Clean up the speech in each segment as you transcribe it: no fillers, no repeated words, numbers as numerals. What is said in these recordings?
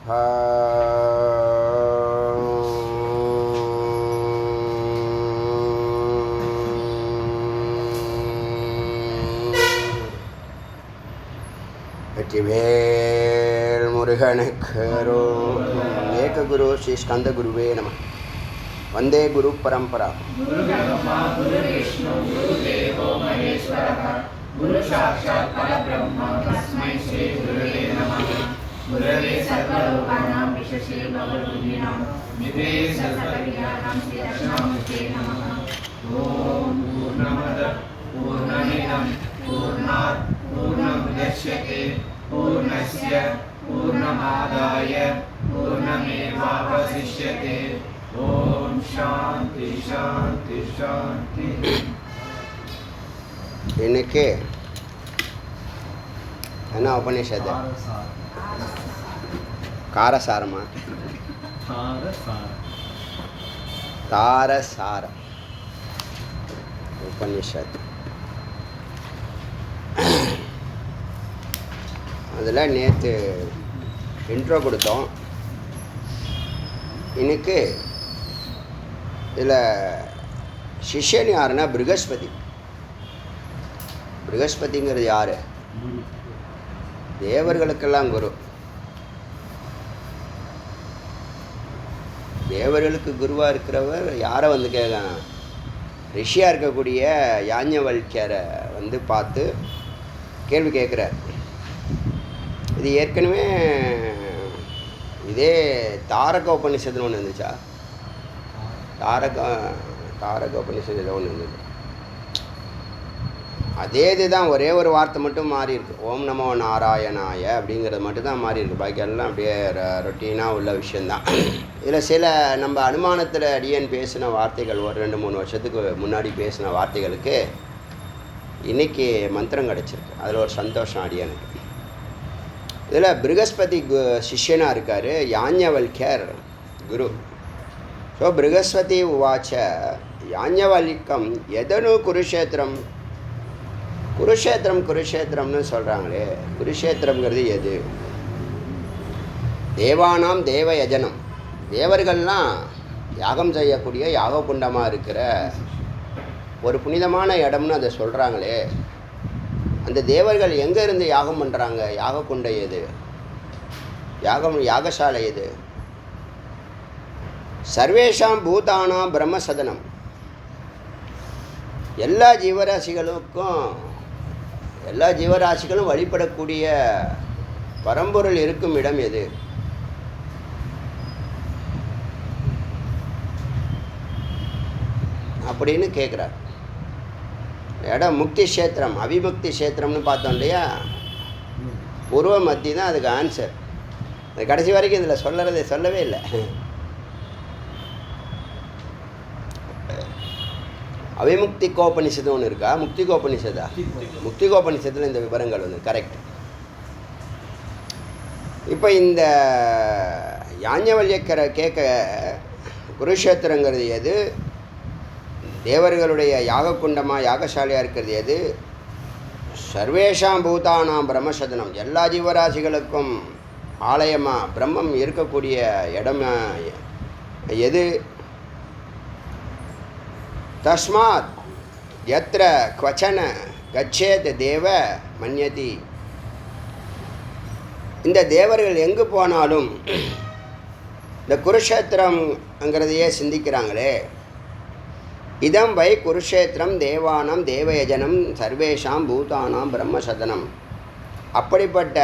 வெற்றிவேல் முருகனுக்கு ஏக குரு ஸ்ரீ ஸ்கந்த குருவே நம. வந்தே குரு பரம்பரா. पूर्णस्य पूर्णमादाय पूर्णमेवावशिष्यते. ओम शांति शांति शांति. இன்னைக்கு என்ன உபநிஷத்து? காரசாரமா? தாரசார உபநிஷத்து. அதில் நேற்று இன்ட்ரோ கொடுத்தோம். இன்னைக்கு இதில் சிஷ்யன் யாருன்னா ப்ருகஸ்பதி. ப்ருகஸ்பதிங்கிறது யார்? தேவர்களுக்கெல்லாம் குரு. தேவர்களுக்கு குருவாக இருக்கிறவர் யாரை வந்து கேட்கணும்? ரிஷியாக இருக்கக்கூடிய யாஞவல்யரை வந்து பார்த்து கேள்வி கேட்குறார். இது ஏற்கனவே இதே தாரக உபநிஷத்துன்னு ஒன்று இருந்துச்சா? தாரக உபநிஷத்து ஒன்று இருந்தது. அதே இதுதான், ஒரே ஒரு வார்த்தை மட்டும் மாறி இருக்கு. ஓம் நமோ நாராயணாய அப்படிங்கிறது மட்டும்தான் மாறி இருக்கு. பாக்கியெல்லாம் அப்படியே ரொட்டீனாக உள்ள விஷயந்தான். இதில் சில நம்ம அனுமானத்தில் அடியன் பேசின வார்த்தைகள், ஒரு 2-3 வருஷத்துக்கு முன்னாடி பேசின வார்த்தைகளுக்கு இன்றைக்கி மந்திரம் கிடச்சிருக்கு. அதில் ஒரு சந்தோஷம் அடியனுக்கு. இதில் ப்ருகஸ்பதி சிஷ்யனாக இருக்கார், யாஞவல்யர் குரு. ஸோ ப்ருகஸ்பதி உவாச்ச யாஞவல்யம் எதனு குருஷேத்திரம். குருஷேத்திரம்னு சொல்கிறாங்களே, குருஷேத்திரம்ங்கிறது எது? தேவானாம் தேவயஜனம், தேவர்கள்லாம் யாகம் செய்யக்கூடிய யாககுண்டமாக இருக்கிற ஒரு புனிதமான இடம்னு அதை சொல்கிறாங்களே, அந்த தேவர்கள் எங்கே இருந்து யாகம் பண்ணுறாங்க? யாககுண்டை எது? யாகசாலை எது? சர்வேஷாம் பூதானாம் பிரம்மசதனம், எல்லா ஜீவராசிகளும் வழிபடக்கூடிய பரம்பொருள் இருக்கும் இடம் எது? அப்படின்னு கேட்குறார். இடம் முக்தி கஷேத்திரம், அவிமுக்தி கஷேத்திரம்னு பார்த்தோம் இல்லையா? பூர்வ மத்தி தான் அதுக்கு ஆன்சர். அது கடைசி வரைக்கும் இதில் சொல்லவே இல்லை. அவிமுக்தி கோபனிஷத்து ஒன்று இருக்கா? முக்தி கோபனிஷதா? முக்தி கோபனிஷத்தில் இந்த விவரங்கள் வந்து கரெக்ட். இப்போ இந்த யாஞவல்யக்கரை கேட்க குருஷேத்திரங்கிறது எது? தேவர்களுடைய யாகக்குண்டமாக யாகசாலையாக இருக்கிறது எது? சர்வேஷாம் பூதானாம் பிரம்மசதனம், எல்லா ஜீவராசிகளுக்கும் ஆலயமாக பிரம்மம் இருக்கக்கூடிய இடம் எது? தஸ்மாத் யத்ர க்வச்சன கச்சேத் தேவ மன்யதி, இந்த தேவர்கள் எங்கு போனாலும் இந்த குருஷேத்திரம்ங்கிறதையே சிந்திக்கிறாங்களே. இதம் வை குருஷேத்திரம் தேவானாம் தேவயஜனம் சர்வேஷாம் பூதானாம் பிரம்மசதனம். அப்படிப்பட்ட,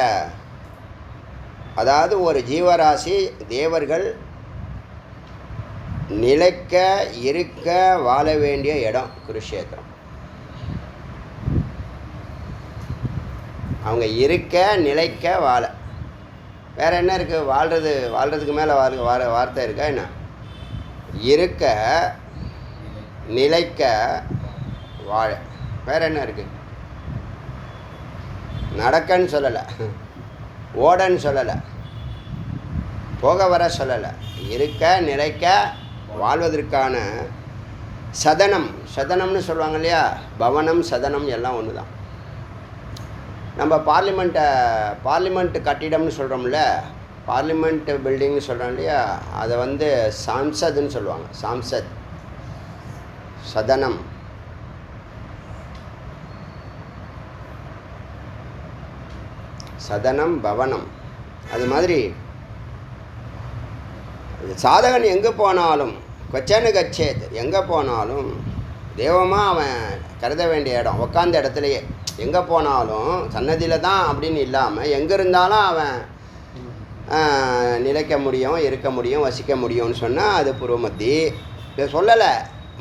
அதாவது ஒரு ஜீவராசி தேவர்கள் நிலைக்க இருக்க வாழ வேண்டிய இடம் குருஷேத்திரம். அவங்க இருக்க நிலைக்க வாழ, வேறு என்ன இருக்குது? வாழ்கிறதுக்கு மேலே வார்த்தை இருக்கா என்ன? இருக்க நிலைக்க வாழ, வேறு என்ன இருக்குது? நடக்கன்னு சொல்லலை, ஓடன்னு சொல்லலை, போக வர சொல்லலை. இருக்க நிலைக்க வாழ்வதற்கான சதனம்னு சொல்லுவாங்க இல்லையா? பவனம் சதனம் எல்லாம் ஒன்று தான். நம்ம பார்லிமெண்ட் கட்டிடம்னு சொல்கிறோம்ல, பார்லிமெண்ட் பில்டிங்னு சொல்கிறோம் இல்லையா, அதை வந்து சாம்சத்னு சொல்லுவாங்க. சாம்சத், சதனம். சதனம், பவனம். அது மாதிரி சாதகன் எங்கே போனாலும் கொச்சனு கச்சேத், எங்கே போனாலும் தெய்வமாக அவன் கருத வேண்டிய இடம் உட்காந்த இடத்துலையே. எங்கே போனாலும் சன்னதியில் தான் அப்படின்னு இல்லாமல் எங்கே இருந்தாலும் அவன் நிலைக்க முடியும், இருக்க முடியும், வசிக்க முடியும்னு சொன்னால் அது பூர்வமத்தி. இதை சொல்லலை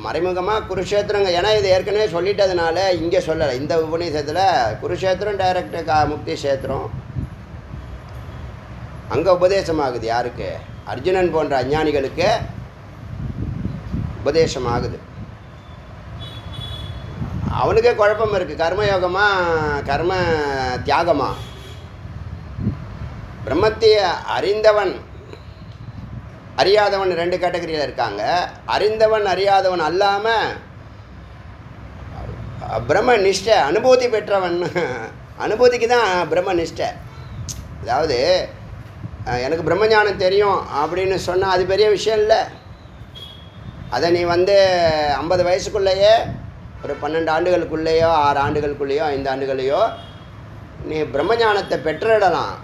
மறைமுகமாக குருஷேத்திரங்க, ஏன்னா இது ஏற்கனவே சொல்லிட்டதுனால இங்கே சொல்லலை. இந்த உபநிஷத்தில் குருஷேத்திரம் டைரக்டு முக்தி கஷேத்திரம், அங்கே உபதேசமாகுது. யாருக்கு? அர்ஜுனன் போன்ற அஞ்ஞானிகளுக்கு உபதேசமாகுது. அவனுக்கே குழப்பம் இருக்குது, கர்மயோகமா கர்ம தியாகமா. பிரம்மத்தை அறிந்தவன் அறியாதவன் 2 கேட்டகரியில் இருக்காங்க. அறிந்தவன் அறியாதவன் அல்லாமல் பிரம்ம நிஷ்டை அனுபூதி பெற்றவன். அனுபூதிக்கு தான் பிரம்ம நிஷ்டை. அதாவது எனக்கு பிரம்மஞானம் தெரியும் அப்படின்னு சொன்னால் அது பெரிய விஷயம் இல்லை. அதை நீ வந்து 50 வயசுக்குள்ளேயே, ஒரு 12 ஆண்டுகளுக்குள்ளேயோ 6 ஆண்டுகளுக்குள்ளேயோ 5 ஆண்டுகளையோ நீ பிரம்மஞானத்தை பெற்றிடலாம்.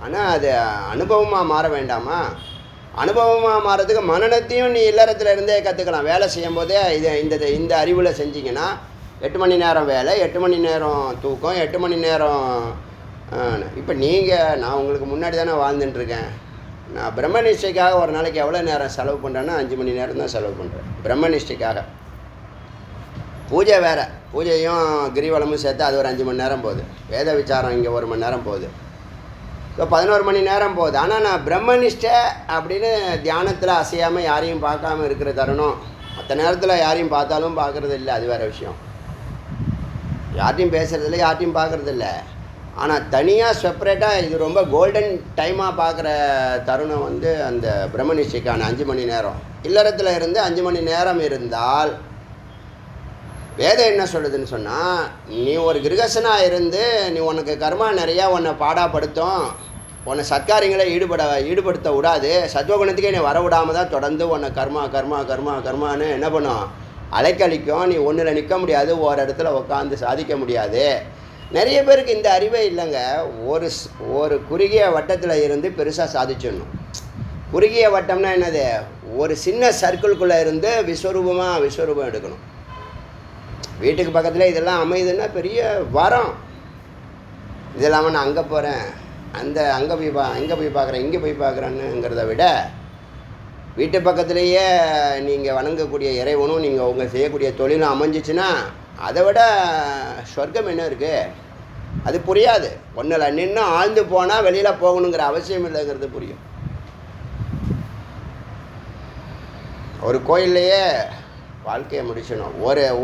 ஆனால் அது அனுபவமாக மாற வேண்டாமா? அனுபவமாக மாறதுக்கு மனநத்தையும் நீ இல்லறத்தில் இருந்தே கற்றுக்கலாம். வேலை செய்யும் போதே இந்த அறிவில் செஞ்சிங்கன்னா 8 மணி நேரம் வேலை, 8 மணி நேரம் தூக்கம், 8 மணி நேரம். இப்போ நான் உங்களுக்கு முன்னாடி தானே வாழ்ந்துட்டுருக்கேன். நான் பிரம்மநிஷ்டைக்காக ஒரு நாளைக்கு எவ்வளோ நேரம் செலவு பண்ணுறேன்னா 5 மணி நேரம் தான் செலவு பண்ணுறேன் பிரம்மநிஷ்டைக்காக. பூஜை வேறு, பூஜையும் கிரிவலமும் சேர்த்து அது ஒரு 5 மணி நேரம் போகுது. வேத விசாரம் இங்கே 1 மணி நேரம் போகுது. ஸோ 11 மணி நேரம் போகுது. ஆனால் நான் பிரம்மனிஷ்டை அப்படின்னு தியானத்தில் அசையாமல் யாரையும் பார்க்காம இருக்கிற தருணம். மற்ற நேரத்தில் யாரையும் பார்த்தாலும் பார்க்குறது இல்லை, அது வேறு விஷயம். யார்ட்டையும் பேசுகிறதில்ல, யார்ட்டையும் பார்க்குறதில்ல. ஆனால் தனியாக செப்பரேட்டாக இது ரொம்ப கோல்டன் டைமாக பார்க்குற தருணம் வந்து அந்த பிரம்மனிஷ்டைக்கான 5 மணி நேரம். இல்லறத்தில் இருந்து 5 மணி நேரம் இருந்தால் வேதம் என்ன சொல்லுதுன்னு சொன்னால், நீ ஒரு கிரகசனாக இருந்து நீ உனக்கு கர்மா நிறையா உன்னை பாடாப்படுத்தும், உன்னை சத்காரியங்களை ஈடுபடுத்த விடாது. சத்வகுணத்துக்கே நீ வர விடாமல் தான் தொடர்ந்து உன்னை கர்மான்னு என்ன பண்ணும், அலைக்கழிக்கும். நீ ஒன்றில் நிற்க முடியாது, ஒரு இடத்துல உட்காந்து சாதிக்க முடியாது. நிறைய பேருக்கு இந்த அறிவே இல்லைங்க. ஒரு குறுகிய வட்டத்தில் இருந்து பெருசாக சாதிச்சிடணும். குறுகிய வட்டம்னா என்னது? ஒரு சின்ன சர்க்கிள்குள்ளே இருந்து விஸ்வரூபம் எடுக்கணும். வீட்டுக்கு பக்கத்தில் இதெல்லாம் அமையுதுன்னா பெரிய வரம். இது இல்லாமல் நான் அங்கே போகிறேன், அங்கே போய் பார்க்குறேன், இங்கே போய் பார்க்குறேன்னுங்கிறத விட வீட்டு பக்கத்துலேயே நீங்கள் வணங்கக்கூடிய இறைவனும் நீங்கள் உங்கள் செய்யக்கூடிய தொழிலும் அமைஞ்சிச்சுன்னா அதை விட சொர்க்கம் என்ன இருக்குது? அது புரியாது. ஒன்றில் நின்று ஆழ்ந்து போனால் வெளியில் போகணுங்கிற அவசியம் இல்லைங்கிறது புரியும். ஒரு கோயில்லையே வாழ்க்கையை முடிச்சிடணும்.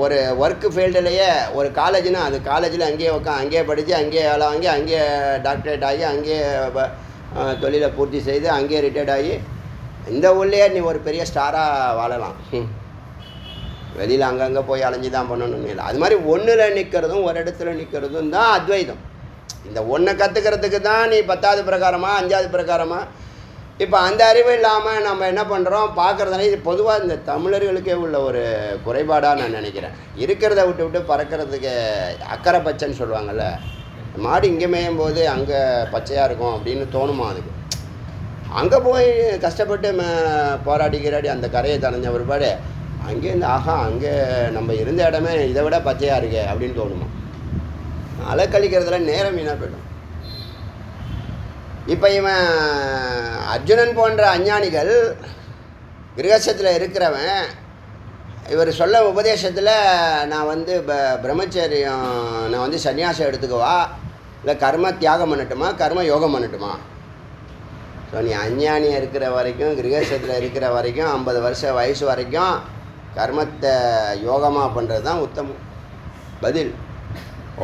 ஒரு ஒர்க்கு ஃபீல்டுலையே ஒரு காலேஜ்னா அது காலேஜில் அங்கேயே படித்து அங்கேயே வேலை வாங்கி அங்கேயே டாக்டரேட் ஆகி அங்கேயே தொழிலை பூர்த்தி செய்து அங்கேயே ரிட்டையர்ட் ஆகி இந்த ஊர்லேயே நீ ஒரு பெரிய ஸ்டாராக வாழலாம். வெளியில் அங்கங்கே போய் அலைஞ்சி தான் பண்ணணும்னு இல்லை. அது மாதிரி ஒன்றில் நிற்கிறதும் ஒரு இடத்துல நிற்கிறதும் தான் அத்வைதம். இந்த ஒன்றை கற்றுக்கிறதுக்கு தான் நீ 10வது பிரகாரமா 5வது பிரகாரமா. இப்போ அந்த அறிவு இல்லாமல் நம்ம என்ன பண்ணுறோம், பார்க்குறதுனால இது பொதுவாக இந்த தமிழர்களுக்கே உள்ள ஒரு குறைபாடாக நான் நினைக்கிறேன். இருக்கிறத விட்டு பறக்கிறதுக்கு அக்கறை பச்சைன்னு சொல்லுவாங்கள்ல, மாடு இங்கே மேயும் போது அங்கே பச்சையாக இருக்கும் அப்படின்னு தோணுமா? அதுக்கு அங்கே போய் கஷ்டப்பட்டு போராடி அந்த கரையை தடைஞ்ச ஒருபாடு அங்கேருந்து அங்கே நம்ம இருந்த இடமே இதை விட பச்சையாக இருக்கே அப்படின்னு தோணுமா? அலைக்கழிக்கிறதுல நேரம் வீணாக போய்டும். இப்போ இவன் அர்ஜுனன் போன்ற அஞ்ஞானிகள் கிரகஸ்தத்தில் இருக்கிறவன் இவர் சொல்ல உபதேசத்தில் நான் வந்து பிரம்மச்சரியம் நான் வந்து சன்னியாசம் எடுத்துக்கவா இல்லை கர்ம தியாகம் பண்ணட்டுமா கர்ம யோகம் பண்ணட்டுமா? ஸோ நீ அஞ்ஞானியாக இருக்கிற வரைக்கும் கிரகஸ்தத்தில் இருக்கிற வரைக்கும் 50 வருஷம் வயசு வரைக்கும் கர்மத்தை யோகமாக பண்ணுறது தான் உத்தமம் பதில்.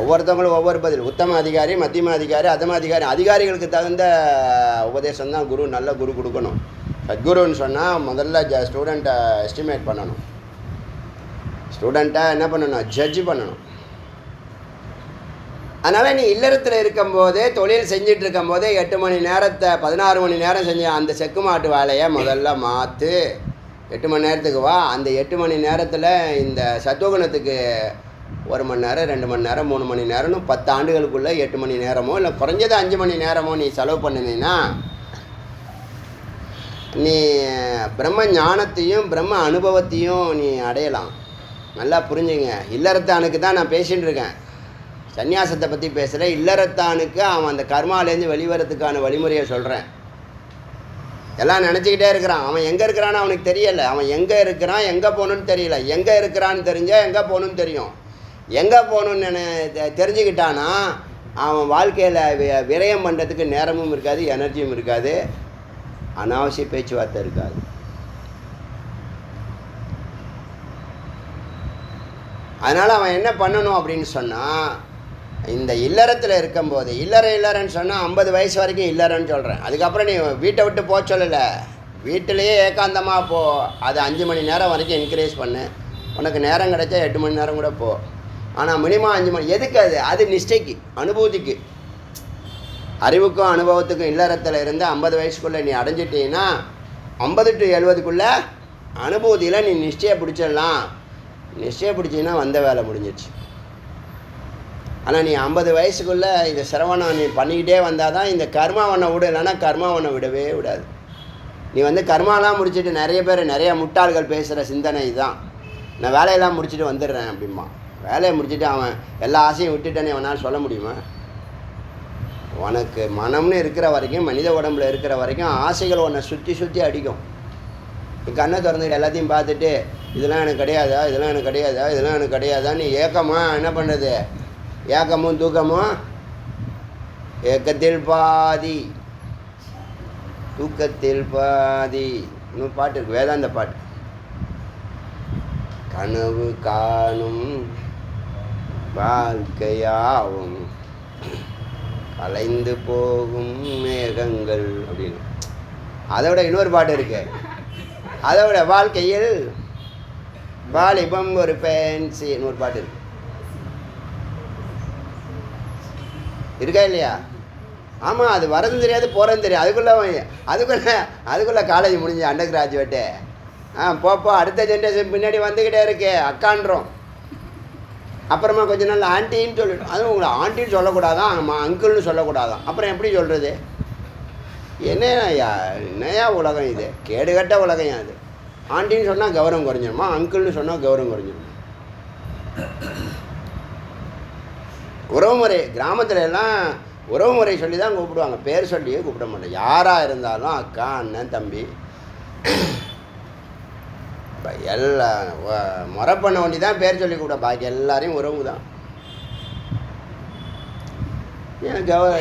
ஒவ்வொருத்தவங்களும் ஒவ்வொரு பதில். உத்தம அதிகாரி, மத்தியம அதிகாரி, அதம அதிகாரி. அதிகாரிகளுக்கு தகுந்த உபதேசம் தான் குரு, நல்ல குரு கொடுக்கணும். சத்குருன்னு சொன்னால் முதல்ல ஸ்டூடெண்ட்டை எஸ்டிமேட் பண்ணணும். ஸ்டூடெண்ட்டை என்ன பண்ணணும், ஜட்ஜ் பண்ணணும். அதனால் நீ இல்லறத்தில் இருக்கும்போதே தொழில் செஞ்சிட்டு இருக்கும்போதே 8 மணி நேரத்தை 16 மணி நேரம் செஞ்ச அந்த செக்கு மாட்டு வேலையை முதல்ல மாற்று. 8 மணி நேரத்துக்கு வா. அந்த 8 மணி நேரத்தில் இந்த சத்துவகுணத்துக்கு 1 மணி நேரம் 2 மணி நேரம் 3 மணி நேரம்னு 10 ஆண்டுகளுக்குள்ளே 8 மணி நேரமோ இல்லை குறைஞ்சது 5 மணி நேரமோ நீ செலவு பண்ணினீன்னா நீ பிரம்ம ஞானத்தையும் பிரம்ம அனுபவத்தையும் நீ அடையலாம். நல்லா புரிஞ்சுங்க. இல்லறத்தானுக்கு தான் நான் பேசிகிட்டு இருக்கேன். சந்நியாசத்தை பற்றி பேசுகிறேன். இல்லறத்தானுக்கு அவன் அந்த கர்மாலேருந்து வெளிவரத்துக்கான வழிமுறையை சொல்கிறேன். எல்லாம் நினச்சிக்கிட்டே இருக்கிறான். அவன் எங்கே இருக்கிறான்னு அவனுக்கு தெரியலை. அவன் எங்கே இருக்கிறான், எங்கே போகணுன்னு தெரியல. எங்கே இருக்கிறான்னு தெரிஞ்சால் எங்கே போகணுன்னு தெரியும். எங்கே போகணுன்னு தெரிஞ்சுக்கிட்டானா அவன் வாழ்க்கையில் விரயம் பண்ணுறதுக்கு நேரமும் இருக்காது, எனர்ஜியும் இருக்காது, அனாவசிய பேச்சுவார்த்தை இருக்காது. அதனால் அவன் என்ன பண்ணணும் அப்படின்னு சொன்னால், இந்த இல்லறத்தில் இருக்கும்போது இல்லறன்னு சொன்னால் 50 வயசு வரைக்கும் இல்லறன்னு சொல்கிறேன். அதுக்கப்புறம் நீ வீட்டை விட்டு போக சொல்லலை, வீட்டிலையே ஏகாந்தமாக போ. அது 5 மணி நேரம் வரைக்கும் என்கரேஜ் பண்ணு. உனக்கு நேரம் கிடைச்சா 8 மணி நேரம் கூட போ. ஆனால் மினிமம் 5 மணி. எதுக்கு அது? அது நிஷ்டைக்கு, அனுபூதிக்கு. அறிவுக்கும் அனுபவத்துக்கும் இல்லறத்தில் இருந்து 50 வயசுக்குள்ளே நீ அடைஞ்சிட்டீங்கன்னா 50 to 70க்குள்ளே அனுபூதியில் நீ நிச்சயம் பிடிச்சிடலாம். நிச்சயம் பிடிச்சிங்கன்னா வந்த வேலை முடிஞ்சிடுச்சு. ஆனால் நீ 50 வயசுக்குள்ளே இந்த சிரவணம் நீ பண்ணிக்கிட்டே வந்தால் தான் இந்த கர்மாவனை விட. இல்லைன்னா கர்மாவனை விடவே விடாது. நீ கர்மாலாம் முடிச்சுட்டு நிறைய பேர் நிறைய முட்டாள்கள் பேசுகிற சிந்தனை இதுதான். நான் வேலையெல்லாம் முடிச்சுட்டு வந்துடுறேன் அப்படிமா. வேலையை முடிச்சுட்டு அவன் எல்லா ஆசையும் விட்டுட்டேன்னு அவனால் சொல்ல முடியுமா? உனக்கு மனம்னு இருக்கிற வரைக்கும், மனித உடம்புல இருக்கிற வரைக்கும் ஆசைகள் உன்னை சுற்றி அடிக்கும். நீ கண்ணை திறந்துட்டு எல்லாத்தையும் பார்த்துட்டு இதெல்லாம் எனக்கு கிடையாதா, இதெல்லாம் எனக்கு கிடையாதா, இதெல்லாம் எனக்கு கிடையாதா, நீ ஏக்கமாக என்ன பண்ணுறது? ஏக்கமும் தூக்கமும் ஏக்கத்தில் பாதி தூக்கத்தில் பாதி. இன்னும் பாட்டு இருக்கு, வேதாந்த பாட்டு. கனவு காணும் வாழ்க்கையாவும் கலைந்து போகும் மேகங்கள் அப்படின்னு. அதை விட இன்னொரு பாட்டு இருக்கு. அதை விட வாழ்க்கையில் வாலிபம் ஒரு ஃபேன்சி இன்னொரு பாட்டு இருக்கு. இருக்கா இல்லையா? ஆமாம், அது வரதும் தெரியாது போகிறதும் தெரியாது. அதுக்குள்ளே காலேஜ் முடிஞ்சு அண்டர் கிராஜுவேட்டு. போப்போ அடுத்த ஜென்ரேஷன் பின்னாடி வந்துக்கிட்டே இருக்கே அக்கான்றோம். அப்புறமா கொஞ்ச நாள் ஆண்டின்னு சொல்லிட்டோம். அதுவும் உங்களை ஆண்டின்னு சொல்லக்கூடாதான், அங்கிள்னு சொல்லக்கூடாதான். அப்புறம் எப்படி சொல்கிறது? என்னையா உலகம் இது? கேடுகட்ட உலகம் அது. ஆண்டின்னு சொன்னால் கௌரவம் குறைஞ்சிருமா, அங்கிள்னு சொன்னால் கௌரவம் குறைஞ்சிருமா? உறவுமுறை கிராமத்துல எல்லாம் உறவுமுறை சொல்லி தான் கூப்பிடுவாங்க, பேர் சொல்லியே கூப்பிட மாட்டேன். யாராக இருந்தாலும் அக்கா, அண்ணன், தம்பி எல்லாம் முறை பண்ண வேண்டி தான் பேர் சொல்லி கூப்பிட. பாக்கி எல்லாரையும் உறவு தான்.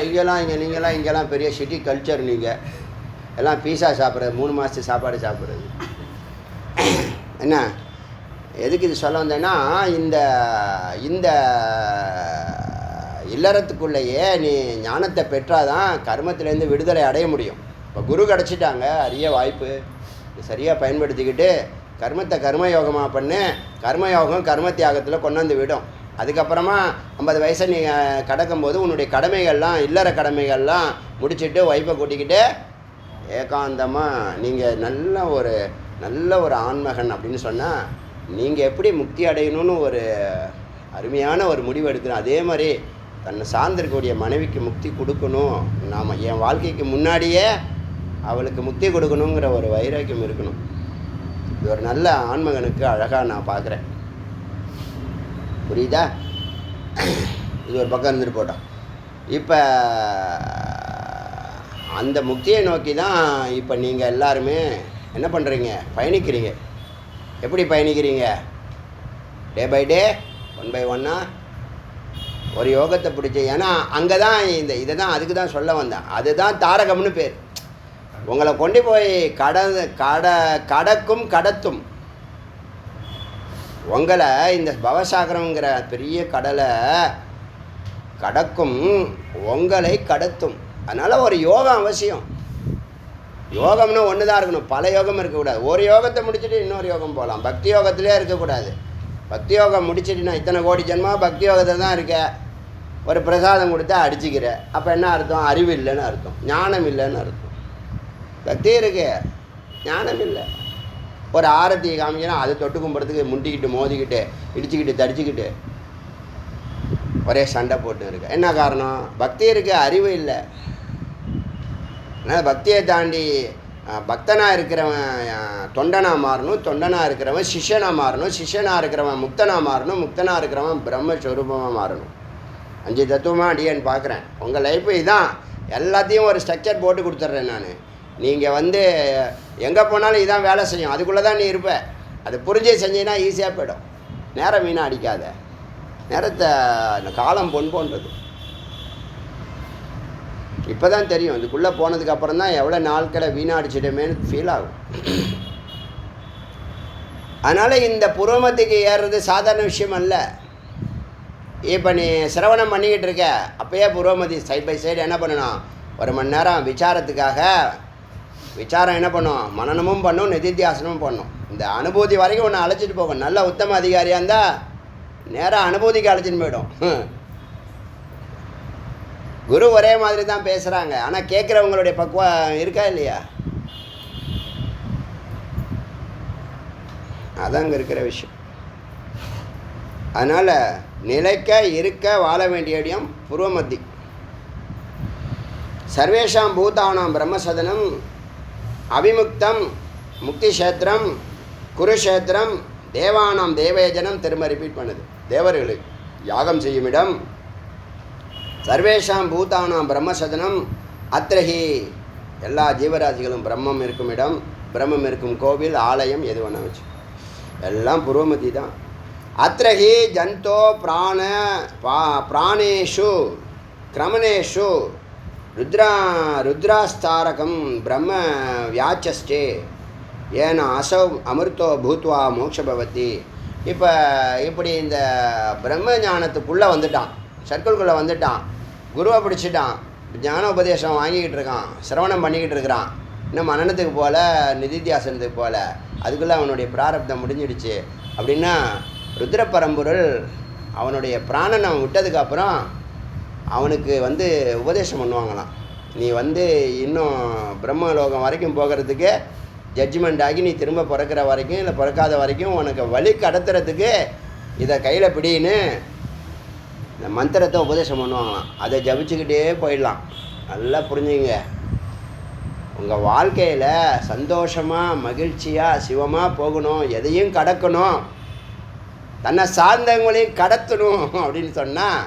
இங்கெல்லாம் இங்கெல்லாம் பெரிய சிட்டி கல்ச்சர். நீங்கள் எல்லாம் பீஸா சாப்பிட்றது, 3 மாதத்து சாப்பாடு சாப்பிட்றது. என்ன எதுக்கு இது சொல்ல வந்தேன்னா, இந்த இந்த இல்லறத்துக்குள்ளேயே நீ ஞானத்தை பெற்றாதான் கர்மத்திலேருந்து விடுதலை அடைய முடியும். இப்போ குரு கிடச்சிட்டாங்க, அரிய வாய்ப்பு. சரியாக பயன்படுத்திக்கிட்டு கர்மத்தை கர்மயோகமாக பண்ணு. கர்மயோகம் கர்ம தியாகத்தில் கொண்டாந்து விடும். அதுக்கப்புறமா 50 வயசை நீ கடக்கும்போது உன்னுடைய கடமைகள்லாம், இல்லற கடமைகள்லாம் முடிச்சுட்டு ஒய்ஃபை கூட்டிக்கிட்டு ஏகாந்தமாக நீங்கள் நல்ல ஒரு ஆண்மகன் அப்படின்னு சொன்னால் நீங்கள் எப்படி முக்தி அடையணும்னு ஒரு அருமையான ஒரு முடிவு எடுக்கணும். அதே மாதிரி தன்னை சார்ந்திருக்கக்கூடிய மனைவிக்கு முக்தி கொடுக்கணும். நாம் என் வாழ்க்கைக்கு முன்னாடியே அவளுக்கு முக்தி கொடுக்கணுங்கிற ஒரு வைராக்கியம் இருக்கணும். இது ஒரு நல்ல ஆண்மகனுக்கு அழகாக நான் பார்க்குறேன். புரியுதா? இது ஒரு பக்கம் இருந்துட்டு போட்டோம். இப்போ அந்த முக்தியை நோக்கி தான் இப்போ நீங்கள் எல்லாருமே என்ன பண்ணுறீங்க? பயணிக்கிறீங்க. எப்படி பயணிக்கிறீங்க? டே பை டே, 1 by 1 ஒரு யோகத்தை பிடிச்சி. ஏன்னா அங்கே தான் இதை தான் அதுக்கு தான் சொல்ல வந்தேன். அதுதான் தாரகம்னு பேர். உங்களை கொண்டு போய் கடத்தும் உங்களை இந்த பவசாகரங்கிற பெரிய கடலை கடக்கும், உங்களை கடத்தும். அதனால் ஒரு யோகம் அவசியம். யோகம்னா ஒன்று தான் இருக்கணும், பல யோகம் இருக்கக்கூடாது. ஒரு யோகத்தை முடிச்சுட்டு இன்னொரு யோகம் போகலாம். பக்தி யோகத்திலே இருக்கக்கூடாது. பக்தி யோகம் முடிச்சுட்டுனா இத்தனை கோடி ஜென்மா பக்தி யோகத்தில் தான் இருக்க. ஒரு பிரசாதம் கொடுத்தா அடிச்சுக்கிற, அப்போ என்ன அர்த்தம்? அறிவு இல்லைன்னு அர்த்தம், ஞானம் இல்லைன்னு அர்த்தம். பக்தி இருக்கு, ஞானம் இல்லை. ஒரு ஆரத்தியை காமிக்கிறோம், அதை தொட்டு கும்பிட்றதுக்கு முண்டிக்கிட்டு மோதிக்கிட்டு இடிச்சுக்கிட்டு தடிச்சுக்கிட்டு ஒரே சண்டை போட்டு இருக்கு. என்ன காரணம்? பக்தி இருக்கு, அறிவு இல்லை. அதனால் பக்தியை தாண்டி பக்தனாக இருக்கிறவன் தொண்டனாக மாறணும், தொண்டனாக இருக்கிறவன் சிஷ்யனாக மாறணும், சிஷ்யனாக இருக்கிறவன் முக்தனாக மாறணும், முக்தனாக இருக்கிறவன் பிரம்மஸ்வரூபமாக மாறணும். 5 தத்துவமாக அடியேன்னு பார்க்குறேன். உங்கள் லைஃப்பு இதான். எல்லாத்தையும் ஒரு ஸ்ட்ரக்சர் போட்டு கொடுத்துட்றேன் நான். நீங்கள் எங்கே போனாலும் இதான் வேலை செய்யும், அதுக்குள்ளே தான் நீ இருப்ப. அது புரிஞ்சு செஞ்சீங்கன்னா ஈஸியாக போயிடும். நேரம் வீணாக அடிக்காத. நேரத்தை காலம் பொன் போன்றது. இப்போ தான் தெரியும், இதுக்குள்ளே போனதுக்கப்புறம் தான் எவ்வளோ நாட்களை வீணாடிச்சிட்டமேன்னு ஃபீல் ஆகும். அதனால் இந்த புரோமத்துக்கு ஏறுறது சாதாரண விஷயம் அல்ல. இப்போ நீ சிரவணம் பண்ணிக்கிட்டு இருக்க, அப்போயே புரோமதி சைட் பை சைடு என்ன பண்ணணும்? 1 மணி நேரம் விசாரத்துக்காக. விசாரம் என்ன பண்ணும்? மனனமும் பண்ணும், நிதித்தியாசனமும் பண்ணும். இந்த அனுபூதி வரைக்கும் ஒன்று அழைச்சிட்டு போகும். நல்ல உத்தம அதிகாரியாக இருந்தால் நேராக அனுபூதிக்கு அழைச்சிட்டு போயிடும். குரு ஒரே மாதிரி தான் பேசுகிறாங்க, ஆனால் கேட்குறவங்களுடைய பக்குவம் இருக்கா இல்லையா? அதான் அங்கே இருக்கிற விஷயம். அதனால் நிலைக்க இருக்க வாழ வேண்டிய இடம் புருவமத்தி. சர்வேஷாம் பூதானாம் பிரம்மசதனம் அவிமுக்தம் முக்திக்ஷேத்திரம் குருக்ஷேத்திரம் தேவானாம் தேவேஜனம் திரும்ப ரிப்பீட் பண்ணுது. தேவர்களுக்கு யாகம் செய்யும் இடம். சர்வேஷாம் பூதானாம் பிரம்மசதனம் அத்ரஹி, எல்லா ஜீவராசிகளும் பிரம்மம் இருக்கும் இடம், பிரம்மம் இருக்கும் கோவில், ஆலயம், எது வேணா வச்சு எல்லாம் புருவமதி தான். அத்ரஹி ஜந்தோ பிராணேஷு கிரமணேஷு ருத்ராஸ்தாரகம் பிரம்ம வியாச்சஸ்டே ஏன அசௌ அமிர்தோ பூத்வா மோக்ஷபவதி. இப்போ இப்படி இந்த பிரம்ம ஞானத்துக்குள்ளே வந்துட்டான், சர்க்கிள்குள்ளே வந்துட்டான், குருவை பிடிச்சிட்டான், ஞான உபதேசம் வாங்கிக்கிட்டு இருக்கான், சிரவணம் பண்ணிக்கிட்டு இருக்கிறான், இன்னும் மனனத்துக்கு போகல, நிதித்தியாசனத்துக்கு போகல, அதுக்குள்ளே அவனுடைய பிராரப்தம் முடிஞ்சிடுச்சு அப்படின்னா ருத்ர பரம்பொருள் அவனுடைய பிராணனை அவன் விட்டதுக்கப்புறம் அவனுக்கு உபதேசம் பண்ணுவாங்களாம். நீ இன்னும் பிரம்மலோகம் வரைக்கும் போகிறதுக்கு ஜட்ஜ்மெண்ட் ஆகி நீ திரும்ப பிறக்கிற வரைக்கும் இல்லை பிறக்காத வரைக்கும் உனக்கு வழி கடத்துறதுக்கு இதை கையில் பிடின்னு இந்த மந்திரத்தை உபதேசம் பண்ணுவாங்களாம். அதை ஜபிச்சுக்கிட்டே போயிடலாம். நல்லா புரிஞ்சுங்க. உங்கள் வாழ்க்கையில் சந்தோஷமாக மகிழ்ச்சியாக சிவமாக போகணும், எதையும் கடக்கணும், தன்னை சார்ந்தவங்களையும் கடத்தணும் அப்படின்னு சொன்னால்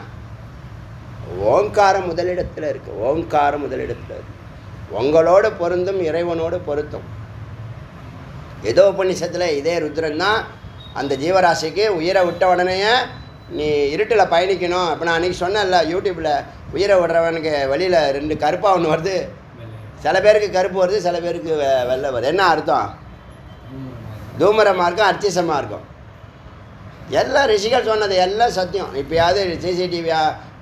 ஓங்காரம் முதலிடத்தில் இருக்குது. ஓங்காரம் முதலிடத்தில் இருக்குது. உங்களோடு பொருந்தும், இறைவனோடு பொருத்தும். ஏதோ உபநிஷத்தில் இதே ருத்ரன் தான் அந்த ஜீவராசிக்கு உயிரை விட்ட உடனேயே நீ இருட்டில் பயணிக்கணும். இப்போ நான் அன்றைக்கி சொன்னேன்ல யூடியூப்பில், உயிரை விடுறவனுக்கு வெளியில் 2 கருப்பாக ஒன்று வருது. சில பேருக்கு கருப்பு வருது, சில பேருக்கு வெள்ளை வருது. என்ன அர்த்தம்? தூமரமாக இருக்கும், அர்ச்சிசமாக இருக்கும். எல்லாம் ரிஷிகள் சொன்னது எல்லாம் சத்தியம். இப்போயாவது சிசிடிவி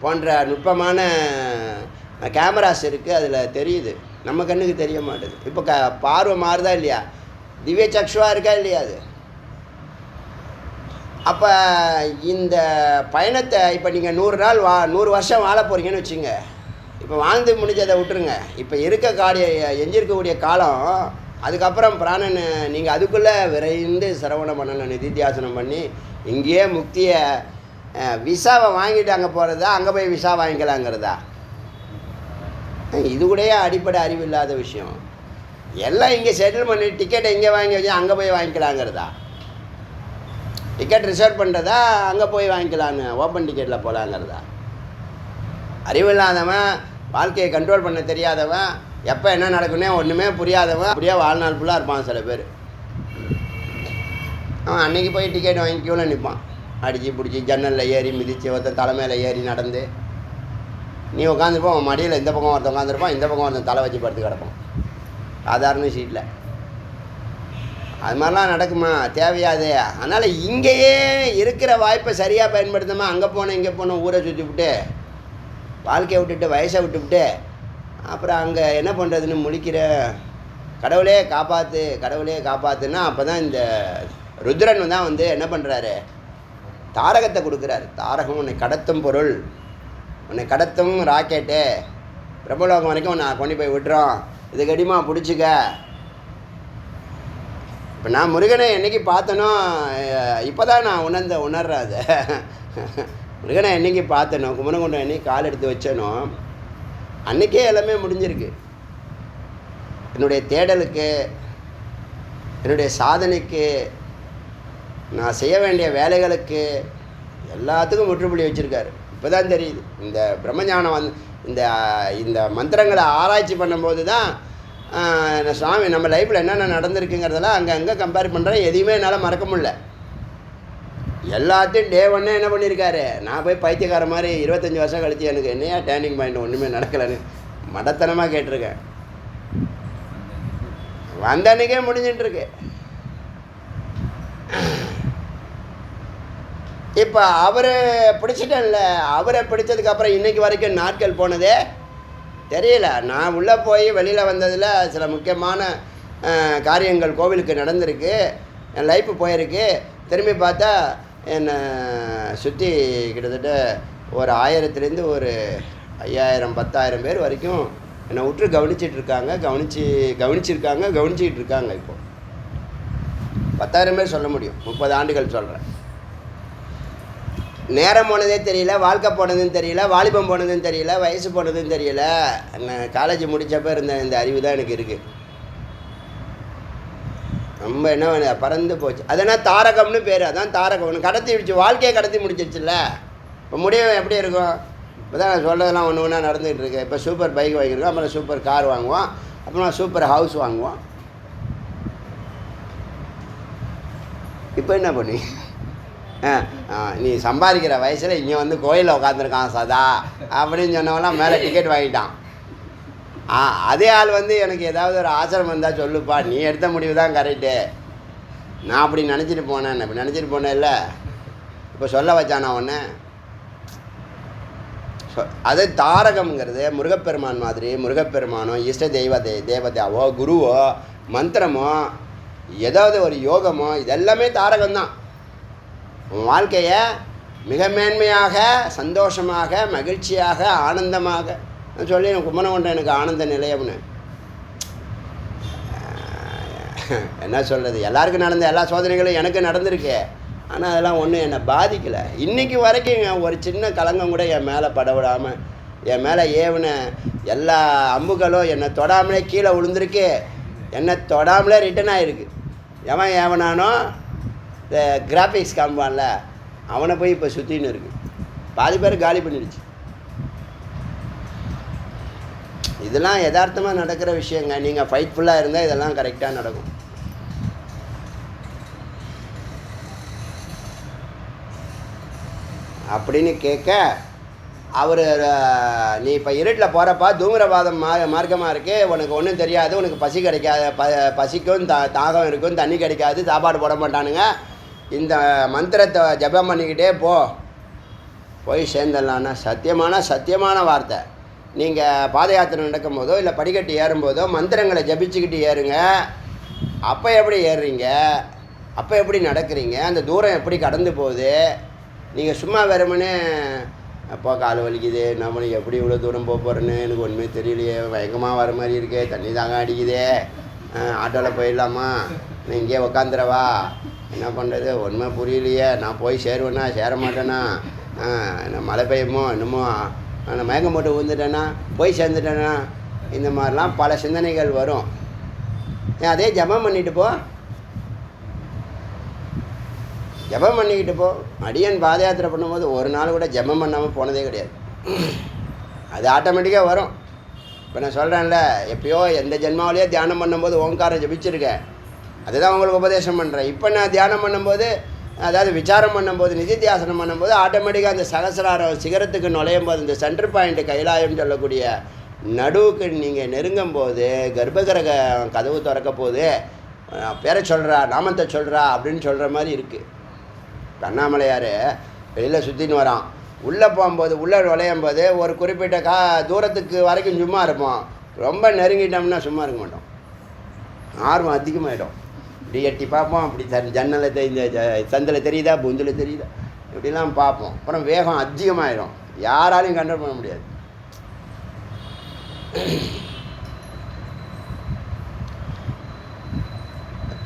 போன்ற நுட்பமான கேமராஸ் இருக்குது, அதில் தெரியுது. நம்ம கண்ணுக்கு தெரிய மாட்டேது. இப்போ பார்வை மாறுதா இல்லையா? திவ்ய சக்ஷுவாக இருக்கா இல்லையா? அது அப்போ இந்த பயணத்தை இப்போ நீங்கள் 100 வருஷம் வாழ போகிறீங்கன்னு வச்சுங்க. இப்போ வாழ்ந்து முடிஞ்சதை விட்டுருங்க. இப்போ எஞ்சிருக்கக்கூடிய காலம், அதுக்கப்புறம் பிராணன் நீங்கள் அதுக்குள்ளே விரைந்து சிரவணம் பண்ணணும், நிதித்தியாசனம் பண்ணி இங்கேயே முக்தியை விசாவை வாங்கிட்டு அங்கே போகிறதா, அங்கே போய் விசா வாங்கிக்கலாங்கிறதா? இது கூடயே அடிப்படை அறிவு இல்லாத விஷயம். எல்லாம் இங்கே செட்டில் பண்ணி டிக்கெட்டை இங்கே வாங்கி வச்சு அங்கே போய் வாங்கிக்கலாங்கிறதா? டிக்கெட் ரிசர்வ் பண்ணுறதா, அங்கே போய் வாங்கிக்கலான்னு ஓப்பன் டிக்கெட்டில் போகலாங்கிறதா? அறிவில்லாதவன், வாழ்க்கையை கண்ட்ரோல் பண்ண தெரியாதவன், எப்போ என்ன நடக்குன்னே ஒன்றுமே புரியாதவன் அப்படியே வாழ்நாள் ஃபுல்லாக இருப்பான். சில பேர் அவன் அன்றைக்கி போய் டிக்கெட் வாங்கி க்யூவில் நிற்பான், அடித்து பிடிச்சி ஜன்னலில் ஏறி மிதித்து ஒருத்தன் தலைமையில் ஏறி நடந்து. நீ உட்காந்துருப்பான், அவன் மடியில் இந்த பக்கம் ஒருத்தன் உட்காந்துருப்பான், இந்த பக்கம் ஒருத்தன் தலை வச்சு படுத்து கிடப்பான் சாதாரண சீட்டில். அது மாதிரிலாம் நடக்குமா? தேவையாதே. அதனால் இங்கேயே இருக்கிற வாய்ப்பை சரியாக பயன்படுத்தாமல் அங்கே போனேன் இங்கே போனோம் ஊரை சுற்றி விட்டு வாழ்க்கையை விட்டுட்டு வயசை விட்டுவிட்டு அப்புறம் அங்கே என்ன பண்ணுறதுன்னு முழிக்கிற. கடவுளே காப்பாற்று, கடவுளே காப்பாற்றுன்னா அப்போ தான் இந்த ருத்ரன் தான் என்ன பண்ணுறாரு? தாரகத்தை கொடுக்குறாரு. தாரகம் உன்னை கடத்தும் பொருள், உன்னை கடத்தும் ராக்கெட்டு பிரபலோகம் வரைக்கும் நான் கொண்டு போய் விட்டுறோம், இது கடிமா பிடிச்சிக்க. இப்போ நான் முருகனை என்றைக்கு பார்த்தனோ இப்போ தான் நான் உணர்றேன் அதை. முருகனை என்றைக்கு பார்த்தனோ, குமரகுண்டம் என்றைக்கு கால் எடுத்து வச்சனோ அன்றைக்கே எல்லாமே முடிஞ்சிருக்கு. என்னுடைய தேடலுக்கு, என்னுடைய சாதனைக்கு, நான் செய்ய வேண்டிய வேலைகளுக்கு எல்லாத்துக்கும் முற்றுப்புள்ளி வச்சுருக்காரு. இப்போ தான் தெரியுது. இந்த பிரம்மஞானம் இந்த இந்த மந்திரங்களை ஆராய்ச்சி பண்ணும்போது தான் சுவாமி நம்ம லைஃப்பில் என்னென்ன நடந்திருக்குங்கிறதெல்லாம் அங்கே கம்பேர் பண்ணுறேன். எதையுமே என்னால் மறக்க முடியல. எல்லாத்தையும் டே ஒன்னே என்ன பண்ணியிருக்காரு, நான் போய் பைத்தியக்கார மாதிரி 25 வருஷம் கழிச்சு எனக்கு என்னையா டேர்னிங் பாயிண்ட் ஒன்றுமே நடக்கலைன்னு மடத்தனமாக கேட்டிருக்கேன். வந்த அன்றைக்கே முடிஞ்சிட்டுருக்கு. இப்போ அவரை பிடிச்சிட்டேன்ல, அவரை பிடிச்சதுக்கப்புறம் இன்றைக்கி வரைக்கும் நாட்கள் போனதே தெரியல. நான் உள்ளே போய் வெளியில் வந்ததில் சில முக்கியமான காரியங்கள் கோவிலுக்கு நடந்திருக்கு, என் லைஃப்பு போயிருக்கு. திரும்பி பார்த்தா என்னை சுற்றி கிட்டத்தட்ட ஒரு 1000லேருந்து ஒரு 5000 10,000 பேர் வரைக்கும் என்னை விட்டு கவனிச்சிட்ருக்காங்க, கவனிச்சிக்கிட்டு இருக்காங்க. இப்போது 10,000 பேர் சொல்ல முடியும், 30 ஆண்டுகள் சொல்கிறேன். நேரம் போனதே தெரியல, வாழ்க்கை போனதுன்னு தெரியல, வாலிபம் போனதுன்னு தெரியல, வயசு போனதுன்னு தெரியல. நான் காலேஜ் முடித்தப்போ இருந்த இந்த அறிவு தான் எனக்கு இருக்குது. ரொம்ப என்ன வேணும் பறந்து போச்சு. அதனால் தாரகம்னு பேர். அதான் தாரகம். கடத்தி விடுச்சு, வாழ்க்கையை கடத்தி முடிச்சிருச்சுல்ல. இப்போ முடிவு எப்படி இருக்கும்? இப்போ தான் நான் சொல்கிறதெல்லாம் ஒன்று ஒன்றா நடந்துகிட்டு இருக்கு. இப்போ சூப்பர் பைக் வாங்கியிருக்கோம், அப்புறம் சூப்பர் கார் வாங்குவோம், அப்புறம் சூப்பர் ஹவுஸ் வாங்குவோம். இப்போ என்ன பண்ணி நீ சம்பாதிக்கிற வயசில் இங்கே வந்து கோயிலில் உட்காந்துருக்கான் சதா அப்படின்னு சொன்னவெல்லாம் மேலே டிக்கெட் வாங்கிட்டான். அதே ஆள் வந்து எனக்கு ஏதாவது ஒரு ஆசிரமம் இருந்தால் சொல்லுப்பா, நீ எடுத்த முடிவு தான் கரெக்டு, நான் அப்படி நினச்சிட்டு போனேன், இப்படி நினச்சிட்டு போனேன் இல்லை, இப்போ சொல்ல வச்சானா ஒன்று. அது தாரகம்ங்கிறது முருகப்பெருமான் மாதிரி. முருகப்பெருமானோ இஷ்ட தேவதையாவோ குருவோ மந்திரமோ ஏதாவது ஒரு யோகமோ இதெல்லாமே தாரகம்தான். உன் வாழ்க்கையை மிக மேன்மையாக, சந்தோஷமாக, மகிழ்ச்சியாக, ஆனந்தமாக சொல்லி குமரகுண்டம் எனக்கு ஆனந்த நிலையம்னு என்ன சொல்கிறது. எல்லாருக்கும் நடந்த எல்லா சோதனைகளும் எனக்கு நடந்திருக்கு. ஆனால் அதெல்லாம் ஒன்றும் என்னை பாதிக்கலை. இன்றைக்கி வரைக்கும் ஒரு சின்ன கலங்கம் கூட என் மேலே படவிடாமல், என் மேலே ஏவின எல்லா அம்புகளும் என்னை தொடாமலே கீழே விழுந்திருக்கு, என்னை தொடாமலே ரிட்டன் ஆகிருக்கு. எவன் ஏவனானோ இந்த கிராஃபிக்ஸ் காமிப்பான்ல அவனை போய் இப்போ சுற்றின்னு இருக்குது. பாதி பேர் காலி பண்ணிடுச்சு. இதெல்லாம் யதார்த்தமாக நடக்கிற விஷயங்க. நீங்கள் ஃபைட்ஃபுல்லாக இருந்தால் இதெல்லாம் கரெக்டாக நடக்கும். அப்படின்னு கேட்க அவர், நீ இப்போ இருட்டில் போகிறப்பா தூமிரவாதம் மார்க்கமாக இருக்குது, உனக்கு ஒன்றும் தெரியாது, உனக்கு பசி கிடைக்காது, பசிக்கும் தாகம் இருக்கும், தண்ணி கிடைக்காது, சாப்பாடு போட மாட்டானுங்க, இந்த மந்திரத்தை ஜபம் பண்ணிக்கிட்டே போய் சேர்ந்துடலான்னா சத்தியமான வார்த்தை. நீங்கள் பாத யாத்திரை நடக்கும் போதோ இல்லை படிக்கட்டு ஏறும்போதோ மந்திரங்களை ஜபிச்சுக்கிட்டு ஏறுங்க. அப்போ எப்படி ஏறுறீங்க, அப்போ எப்படி நடக்கிறீங்க, அந்த தூரம் எப்படி கடந்து போகுது. நீங்கள் சும்மா வெறுமனே அப்போ கால் வலிக்குது, நம்மளுக்கு எப்படி இவ்வளோ தூரம் போகிறேன்னு எனக்கு ஒன்றுமே தெரியலையே, வேகமாக வர மாதிரி இருக்கே, தண்ணி தாங்க அடிக்குதே, ஆட்டோவில் போயிடலாமா, நான் இங்கேயே உக்காந்துடவா, என்ன பண்ணுறது ஒன்றுமே புரியலையே, நான் போய் சேருவேன்னா சேர மாட்டேன்னா, நான் மழை பெய்யுமோ என்னமோ, நான் மயக்கம் போட்டு விழுந்துட்டேன்னா போய் சேர்ந்துட்டேன்னா, இந்த மாதிரிலாம் பல சிந்தனைகள் வரும். அதே ஜபம் பண்ணிட்டு போ, ஜபம் பண்ணிக்கிட்டு போ. அடியன் பாத யாத்திரை பண்ணும்போது ஒரு நாள் கூட ஜபம் பண்ணாமல் போனதே கிடையாது. அது ஆட்டோமேட்டிக்காக வரும். இப்போ நான் சொல்கிறேன்ல, எப்பயோ எந்த ஜென்மாவிலேயோ தியானம் பண்ணும்போது ஓங்காரம் ஜபிச்சிருக்கேன், அதுதான் உங்களுக்கு உபதேசம் பண்ணுறேன். இப்போ நான் தியானம் பண்ணும்போது, அதாவது விசாரம் பண்ணும்போது, நிதித்தியாசனம் பண்ணும்போது ஆட்டோமேட்டிக்காக அந்த சகசிராரம் சிகரத்துக்கு நுழையும் போது, இந்த சென்டர் பாயிண்ட்டு கைலாயம் சொல்லக்கூடிய நடுவுக்கு நீங்கள் நெருங்கும் போது, கர்ப்பகிரக கதவு திறக்க போது பேரை சொல்கிறா, நாமத்தை சொல்கிறா அப்படின்னு சொல்கிற மாதிரி இருக்குது. அண்ணாமலையார் வெளியில் சுற்றின்னு வரான், உள்ளே போகும்போது, உள்ளே நுழையும் போது ஒரு குறிப்பிட்ட தூரத்துக்கு வரைக்கும் சும்மா இருப்போம், ரொம்ப நெருங்கிட்டோம்னா சும்மா இருக்க மாட்டோம், ஆர்வம் அதிகமாகிடும். இப்படி எட்டி பார்ப்போம், அப்படி ஜன்னலை இந்த சந்தில் தெரியுதா, புந்தில் தெரியுதா, இப்படிலாம் பார்ப்போம். அப்புறம் வேகம் அதிகமாகிடும், யாராலையும் கண்ட்ரோல் பண்ண முடியாது.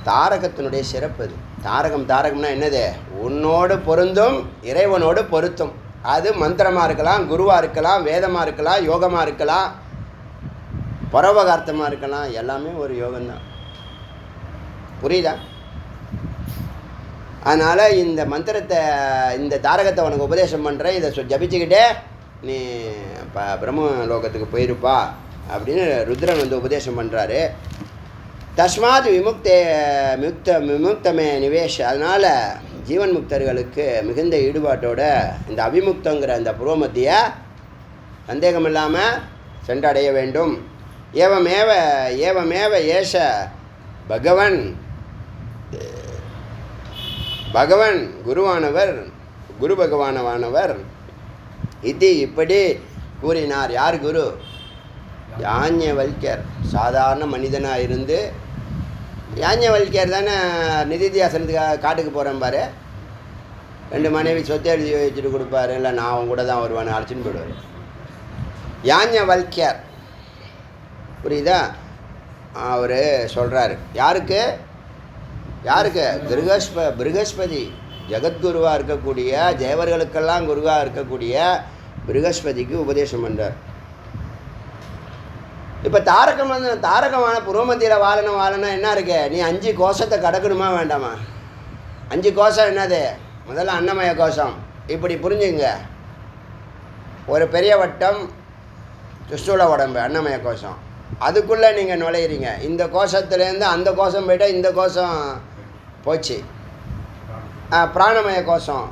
தாரகத்தினுடைய சிறப்பு அது. தாரகம்னா என்னது? உன்னோடு பொருந்தும், இறைவனோடு பொருத்தும். அது மந்திரமாக இருக்கலாம், குருவாக இருக்கலாம், வேதமாக இருக்கலாம், யோகமாக இருக்கலாம், பரோபகார்த்தமாக இருக்கலாம். எல்லாமே ஒரு யோகம்தான். புரியுதா? அதனால் இந்த மந்திரத்தை, இந்த தாரகத்தை உனக்கு உபதேசம் பண்ணுறேன், இதை ஜபிச்சுக்கிட்டே நீ பிரம்ம லோகத்துக்கு போயிருப்பா அப்படின்னு ருத்ரன் வந்து உபதேசம் பண்ணுறாரு. தஸ்மாத் விமுக்தமே நிவேஷ். அதனால் ஜீவன் முக்தர்களுக்கு மிகுந்த ஈடுபாட்டோட இந்த அபிமுக்தங்கிற அந்த புரோமத்தியை சந்தேகம் இல்லாமல் சென்றடைய வேண்டும். ஏவமேவ ஏஷ பகவன் குருவானவர், குரு பகவானவானவர் இது இப்படி கூறினார். யார் குரு? யாஞ்ஞவல்க்யர். சாதாரண மனிதனாக இருந்து, யாஞ்ஞவல்க்யர் தானே நிதித்தியாசனத்துக்கு காட்டுக்கு போகிறேன் பாரு, 2 மனைவி சொத்தை எழுதி வச்சுட்டு கொடுப்பாரு, இல்லை நான் அவங்க கூட தான் வருவான்னு அழைச்சின்னு போயிடுவார். யாஞ்ஞவல்க்யர், புரியுதா? அவர் சொல்கிறாரு. யாருக்கு? பிருகஸ்பதி, ஜெகத்குருவாக இருக்கக்கூடிய, தேவர்களுக்கெல்லாம் குருவாக இருக்கக்கூடிய பிருகஸ்பதிக்கு உபதேசம் பண்ணுறார். இப்போ தாரகமான புரோமத்தியில் வாழணும் என்ன இருக்கு? நீ 5 கோஷத்தை கடக்கணுமா வேண்டாமா? 5 கோஷம் என்னது? முதல்ல அன்னமய கோஷம். இப்படி புரிஞ்சுங்க. ஒரு பெரிய வட்டம், சுஷ்டூல உடம்பு, அன்னமய கோஷம். அதுக்குள்ளே நீங்கள் நுழையிறீங்க. இந்த கோஷத்துலேருந்து அந்த கோஷம் போய்ட்டால் இந்த கோஷம் போச்சு. பிராணமய கோஷம்.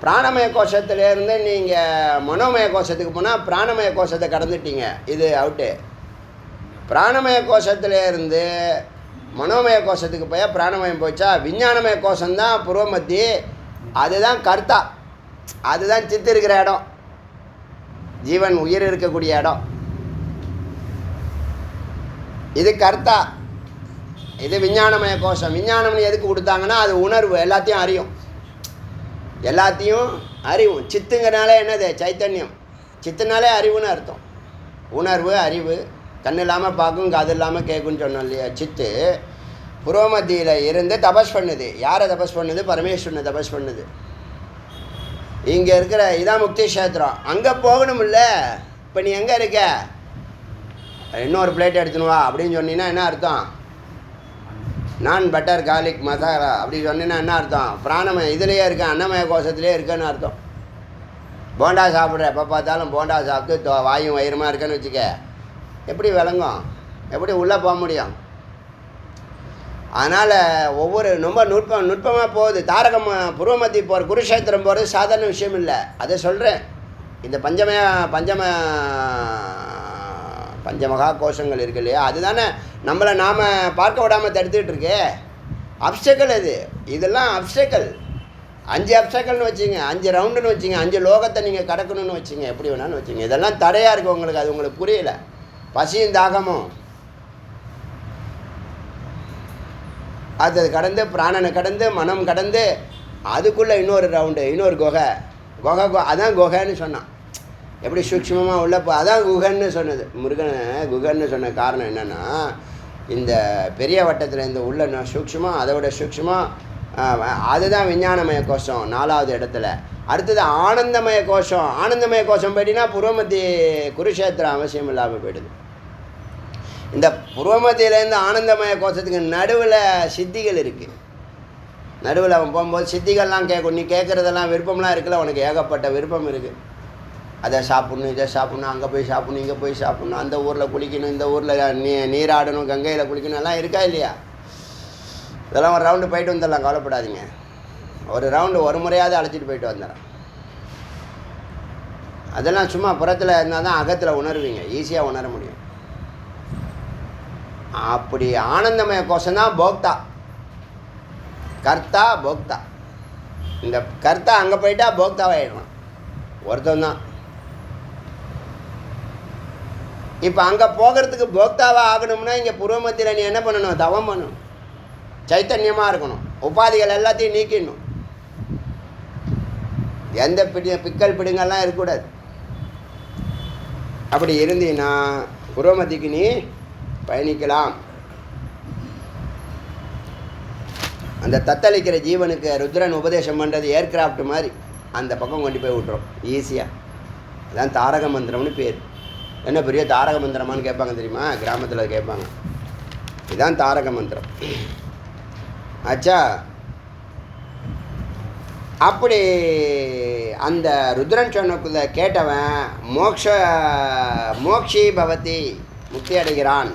பிராணமய கோஷத்துலேருந்து நீங்கள் மனோமய கோஷத்துக்கு போனால் பிராணமய கோஷத்தை கடந்துட்டீங்க, இது அவுட்டு. பிராணமய கோஷத்துலேருந்து மனோமய கோஷத்துக்கு போய் பிராணமயம் போச்சா, விஞ்ஞானமய கோஷம்தான் புரோமத்தி. அதுதான் கர்த்தா, அதுதான் சித்து இருக்கிற இடம், ஜீவன் உயிர் இருக்கக்கூடிய இடம். இது கர்த்தா, இது விஞ்ஞானமய கோஷம். விஞ்ஞானம்னு எதுக்கு கொடுத்தாங்கன்னா அது உணர்வு, எல்லாத்தையும் அறிவும். சித்துங்கிறனால என்னது? சைத்தன்யம். சித்துனாலே அறிவுன்னு அர்த்தம். உணர்வு, அறிவு. கண் இல்லாமல் பார்க்கும், காது இல்லாமல் கேட்குன்னு சொன்னோம் இல்லையா? சித்து புரோமத்தியில் இருந்து தபஸ் பண்ணுது. யாரை தபஸ் பண்ணுது? பரமேஸ்வரனை தபஸ் பண்ணுது. இங்கே இருக்கிற இதான் முக்தி கஷேத்திரம். அங்கே போகணுமில்ல. இப்போ நீ எங்கே இருக்க? இன்னொரு பிளேட் எடுத்துன்னு வா அப்படின்னு சொன்னீங்கன்னா என்ன அர்த்தம்? நான் பட்டர் கார்லிக் மசாலா அப்படி சொன்னீங்கன்னா என்ன அர்த்தம்? பிராணமய இதுலேயே இருக்கேன், அன்னமய கோஷத்துலேயே இருக்கேன்னு அர்த்தம். போண்டா சாப்பிட்ற, எப்போ பார்த்தாலும் போண்டா சாப்பிட்டு வாயும் வயிறுமா இருக்கேன்னு வச்சுக்க, எப்படி விளங்கும்? எப்படி உள்ளே போக முடியும்? அதனால் ஒவ்வொரு ரொம்ப நுட்பமாக போகுது. தாரகம் புருவமத்தி போகிற குருஷேத்திரம் போகிறது சாதாரண விஷயம் இல்லை. அதை சொல்கிறேன். இந்த பஞ்சமகா கோஷங்கள் இருக்கு இல்லையா, அதுதானே நம்மளை நாம் பார்க்க விடாமல் தடுத்துக்கிட்டு இருக்கு. அப்சக்கல் அது. இதெல்லாம் அப்சக்கல். 5 அப்சக்கல்னு வச்சுங்க, 5 ரவுண்டுன்னு வச்சுங்க, 5 லோகத்தை நீங்கள் கடக்கணும்னு வச்சுங்க, எப்படி வேணாலும் வச்சுங்க. இதெல்லாம் தடையாக இருக்குது உங்களுக்கு. அது உங்களுக்கு புரியல. பசியும் தாகமும் அது கடந்து, பிராணனை கடந்து, மனம் கடந்து, அதுக்குள்ளே இன்னொரு ரவுண்டு, இன்னொரு குகை. அதான் குகைன்னு சொன்னான். எப்படி சூக்ஷ்மமாக உள்ள அதான் குகன்னு சொன்னது. முருகனை குகன்னு சொன்ன காரணம் என்னென்னா, இந்த பெரிய வட்டத்தில் இந்த உள்ள சூக்ஷ்மம், அதை விட சூக்ஷ்மம், அதுதான் விஞ்ஞானமய கோஷம் 4வது இடத்துல. அடுத்தது ஆனந்தமய கோஷம். ஆனந்தமய கோஷம் போயிட்டீங்கன்னா புருவமத்தி குருஷேத்திரம் அவசியம் இல்லாமல் போயிடுது. இந்த புருவமத்தியிலேருந்து ஆனந்தமய கோஷத்துக்கு நடுவில் சித்திகள் இருக்குது. நடுவில் அவன் போகும்போது சித்திகள்லாம் கேட்கும். நீ கேட்குறதெல்லாம் விருப்பம்லாம் இருக்குல்ல, உனக்கு ஏகப்பட்ட விருப்பம் இருக்குது. அதை சாப்பிட்ணும், இதை சாப்பிட்ணும், அங்கே போய் சாப்பிட்ணும், இங்கே போய் சாப்பிட்ணும், அந்த ஊரில் குளிக்கணும், இந்த ஊரில் நீராடணும், கங்கையில் குளிக்கணும், எல்லாம் இருக்கா இல்லையா? இதெல்லாம் ஒரு ரவுண்டு போயிட்டு வந்துடலாம், கவலைப்படாதீங்க. ஒரு ரவுண்டு ஒரு முறையாவது அழைச்சிட்டு போயிட்டு வந்துடுறேன். அதெல்லாம் சும்மா புறத்தில் இருந்தால் தான் அகத்தில் உணர்வீங்க, ஈஸியாக உணர முடியும். அப்படி ஆனந்தமய கோஷம் தான் போக்தா. கர்த்தா போக்தா. இந்த கர்த்தா அங்கே போயிட்டா போக்தாவாயிடலாம். ஒருத்தன் தான். இப்போ அங்கே போகிறதுக்கு போக்தாவாக ஆகணும்னா இங்கே புருவமத்தியில் நீ என்ன பண்ணணும்? தவம் பண்ணணும், சைத்தன்யமாக இருக்கணும், உபாதிகள் எல்லாத்தையும் நீக்கிடணும். எந்த பிக்கல் பிடுங்கெல்லாம் இருக்கக்கூடாது. அப்படி இருந்தீன்னா புரோமதிக்கு நீ பயணிக்கலாம். அந்த தத்தளிக்கிற ஜீவனுக்கு ருத்ரன் உபதேசம் பண்ணுறது ஏர்கிராஃப்ட் மாதிரி அந்த பக்கம் கொண்டு போய் விட்டுரும் ஈஸியாக. அதான் தாரக மந்திரம்னு பேர். என்ன பெரிய தாரக மந்திரமானு கேட்பாங்க தெரியுமா? கிராமத்தில் கேட்பாங்க. இதுதான் தாரக மந்திரம். ஆச்சா, அப்படி அந்த ருத்ரன் சொன்னக்குள்ள கேட்டவன் மோக்ஷி பவதி, முக்தி அடைகிறான்.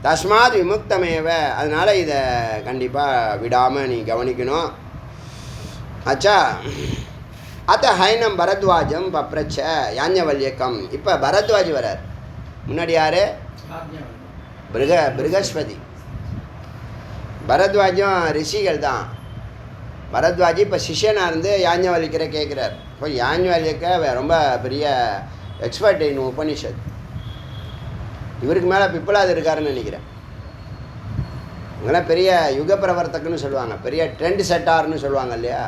தஸ்மாத் விமுக்தமேவ, அதனால் இதை கண்டிப்பாக விடாமல் நீ கவனிக்கணும். ஆச்சா, அத்த ஹைனம் பரத்வாஜம் பப்ரச்ச யாஞவல்யக்கம். இப்போ பரத்வாஜ் வரார். முன்னாடி யார்? பிருகஸ்பதி. பரத்வாஜம் ரிஷிகள் தான். பரத்வாஜி இப்போ சிஷ்யனாக இருந்து யாஞவல்யக்கரை கேட்குறார். இப்போ யாஞவல்யக்க ரொம்ப பெரிய எக்ஸ்பர்ட் இன் உபனிஷத். இவருக்கு மேலே பிப்பலாது இருக்காருன்னு நினைக்கிறேன். இவங்கெல்லாம் பெரிய யுக பிரவர்த்தக்குன்னு சொல்லுவாங்க, பெரிய ட்ரெண்ட் செட்டார்னு சொல்லுவாங்க இல்லையா.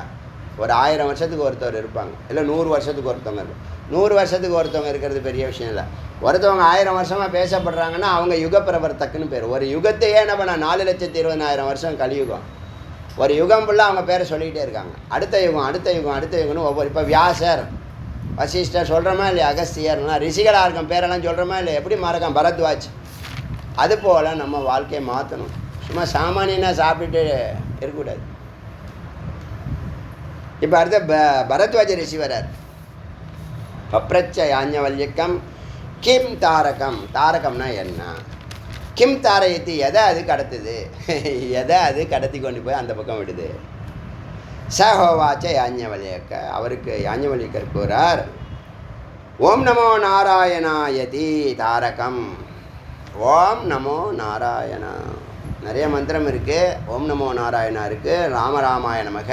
ஒரு 1000 வருஷத்துக்கு ஒருத்தர் இருப்பாங்க, இல்லை 100 வருஷத்துக்கு ஒருத்தவங்க இருப்பாங்க. 100 வருஷத்துக்கு ஒருத்தவங்க இருக்கிறது பெரிய விஷயம் இல்லை. ஒருத்தவங்க 1000 வருஷமாக பேசப்படுறாங்கன்னா அவங்க யுக பிரவர்த்தக்குன்னு பேர். ஒரு யுகத்தையே என்ன பண்ண 4,20,000 வருஷம் கலியுகம். ஒரு யுகம் ஃபுல்லாக அவங்க பேரை சொல்லிக்கிட்டே இருக்காங்க. அடுத்த யுகம் அடுத்த யுகம் அடுத்த யுகம்னு ஒவ்வொரு. இப்போ வியாசர், வசிஷ்டர் சொல்கிறோமா இல்லையா, அகஸ்தியர்னா ரிஷிகளாக இருக்கும் பேரெல்லாம் சொல்கிறோமா இல்லையா, எப்படி மறக்காம பரத்வாஜ். அதுபோல் நம்ம வாழ்க்கையை மாற்றணும். சும்மா சாமானியனாக சாப்பிட்டுட்டு இருக்கக்கூடாது. இப்போ அடுத்த பரத்வாஜ ரிஷி வரார். பப்ரச்ச யாஞவல்யக்கம் கிம் தாரகம். தாரகம்னா என்ன? கிம் தாரயத்தி, எதை அது கடத்துது, எதை அது கடத்தி கொண்டு போய் அந்த பக்கம் விடுது. சஹோவாச்ச யாஞவல்யக்க, அவருக்கு யாஞவல்யக்கர் கூறார், ஓம் நமோ நாராயணாயதி தாரகம். ஓம் நமோ நாராயணா. நிறைய மந்திரம் இருக்குது. ஓம் நமோ நாராயணா இருக்குது, ராமராமாய நமக,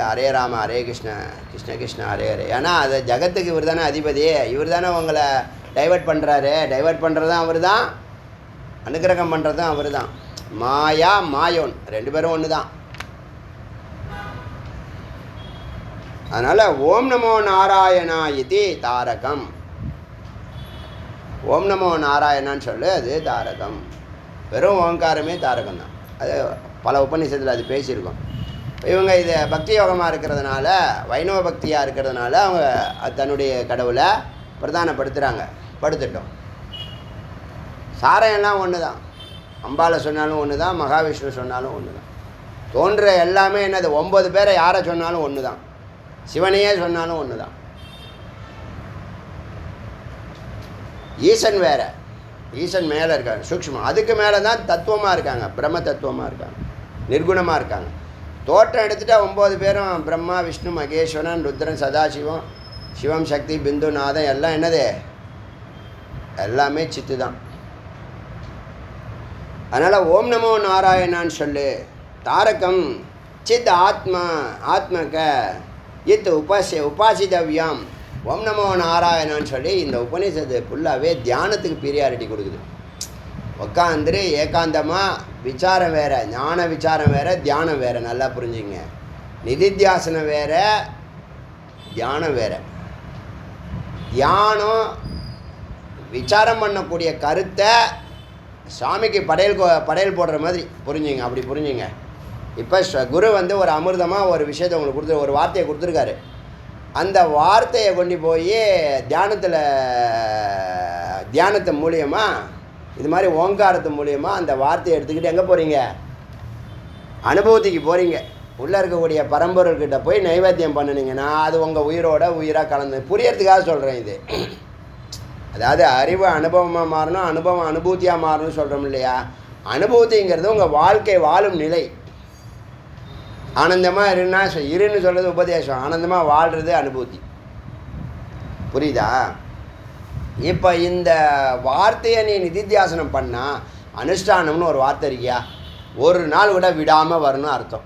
ஹரே ராம ஹரே கிருஷ்ண கிருஷ்ண கிருஷ்ண ஹரே ஹரே. ஏன்னா அது ஜகத்துக்கு இவர் தானே அதிபதி. இவர் தானே உங்களை டைவர்ட் பண்ணுறாரு. டைவர்ட் பண்ணுறதும் அவர் தான், அனுக்கிரகம் பண்ணுறதும் அவர் தான். மாயா மாயோன் ரெண்டு பேரும் ஒன்று தான். அதனால் ஓம் நமோ நாராயணா இது தாரகம். ஓம் நமோ நாராயணான்னு சொல்லு, அது தாரகம். வெறும் ஓங்காரமே தாரகம் தான். அது பல உபநிஷத்தில் அது பேசியிருக்கோம். இவங்க இது பக்தி யோகமாக இருக்கிறதுனால, வைணவ பக்தியாக இருக்கிறதுனால அவங்க தன்னுடைய கடவுளை பிரதானப்படுத்துகிறாங்க. படுத்துட்டோம். சாரையெல்லாம் ஒன்று தான். அம்பாலை சொன்னாலும் ஒன்று தான், மகாவிஷ்ணு சொன்னாலும் ஒன்று தான். தோன்ற எல்லாமே என்னது, 9 பேரை யாரை சொன்னாலும் ஒன்று தான். சிவனையே சொன்னாலும் ஒன்று தான். ஈசன் வேறு, ஈசன் மேலே இருக்காங்க சூக்ஷ்மம். அதுக்கு மேலே தான் தத்துவமாக இருக்காங்க, பிரம்ம தத்துவமாக இருக்காங்க, நிர்குணமாக இருக்காங்க. தோற்றம் எடுத்துகிட்டா 9 பேரும் பிரம்மா விஷ்ணு மகேஸ்வரன் ருத்ரன் சதாசிவம் சிவம் சக்தி பிந்து நாதம் எல்லாம் என்னது, எல்லாமே சித்து தான். அதனால் ஓம் நமோ நாராயணான்னு சொல்லு. தாரகம் சித் ஆத்மா ஆத்மக இத் உபாசிதவ்யாம். ஓம் நமோ நாராயணான்னு சொல்லி இந்த உபநிஷத்து ஃபுல்லாகவே தியானத்துக்கு பீரியாரிட்டி கொடுக்குது. உட்காந்துரு ஏகாந்தமாக விசாரம் வேறு, ஞான விசாரம் வேறு, தியானம் வேறு. நல்லா புரிஞ்சுங்க. நிதித்தியாசனம் வேறு, தியானம் வேறு. தியானம் விசாரம் பண்ணக்கூடிய கருத்தை சாமிக்கு படையல் போடுற மாதிரி புரிஞ்சுங்க. அப்படி புரிஞ்சுங்க. இப்போ குரு வந்து ஒரு அமிர்தமாக ஒரு விஷயத்தை உங்களுக்கு ஒரு வார்த்தையை கொடுத்துருக்காரு. அந்த வார்த்தையை கொண்டு போய் தியானத்து மூலியமாக, இது மாதிரி ஓங்காரத்து மூலியமாக அந்த வார்த்தையை எடுத்துக்கிட்டு எங்கே போகிறீங்க, அனுபவத்துக்கு போகிறீங்க. உள்ளே இருக்கக்கூடிய பரம்பொருள்கிட்ட போய் நைவேத்தியம் பண்ணினீங்கன்னா அது உங்கள் உயிரோட உயிராக கலந்து புரியறதுக்காக சொல்கிறேன் இது. அதாவது அறிவு அனுபவமாக மாறணும், அனுபவம் அனுபூதியாக மாறணும்னு சொல்கிறோம் இல்லையா. அனுபூதிங்கிறது உங்கள் வாழ்க்கை வாழும் நிலை. ஆனந்தமாக இருன்னு சொல்கிறது உபதேசம், ஆனந்தமாக வாழ்கிறது அனுபூதி. புரியுதா? இப்போ இந்த வார்த்தையை நீ நிதித்தியாசனம் பண்ணால், அனுஷ்டானம்னு ஒரு வார்த்தை இருக்கியா, ஒரு நாள் கூட விடாமல் வரணும் அர்த்தம்.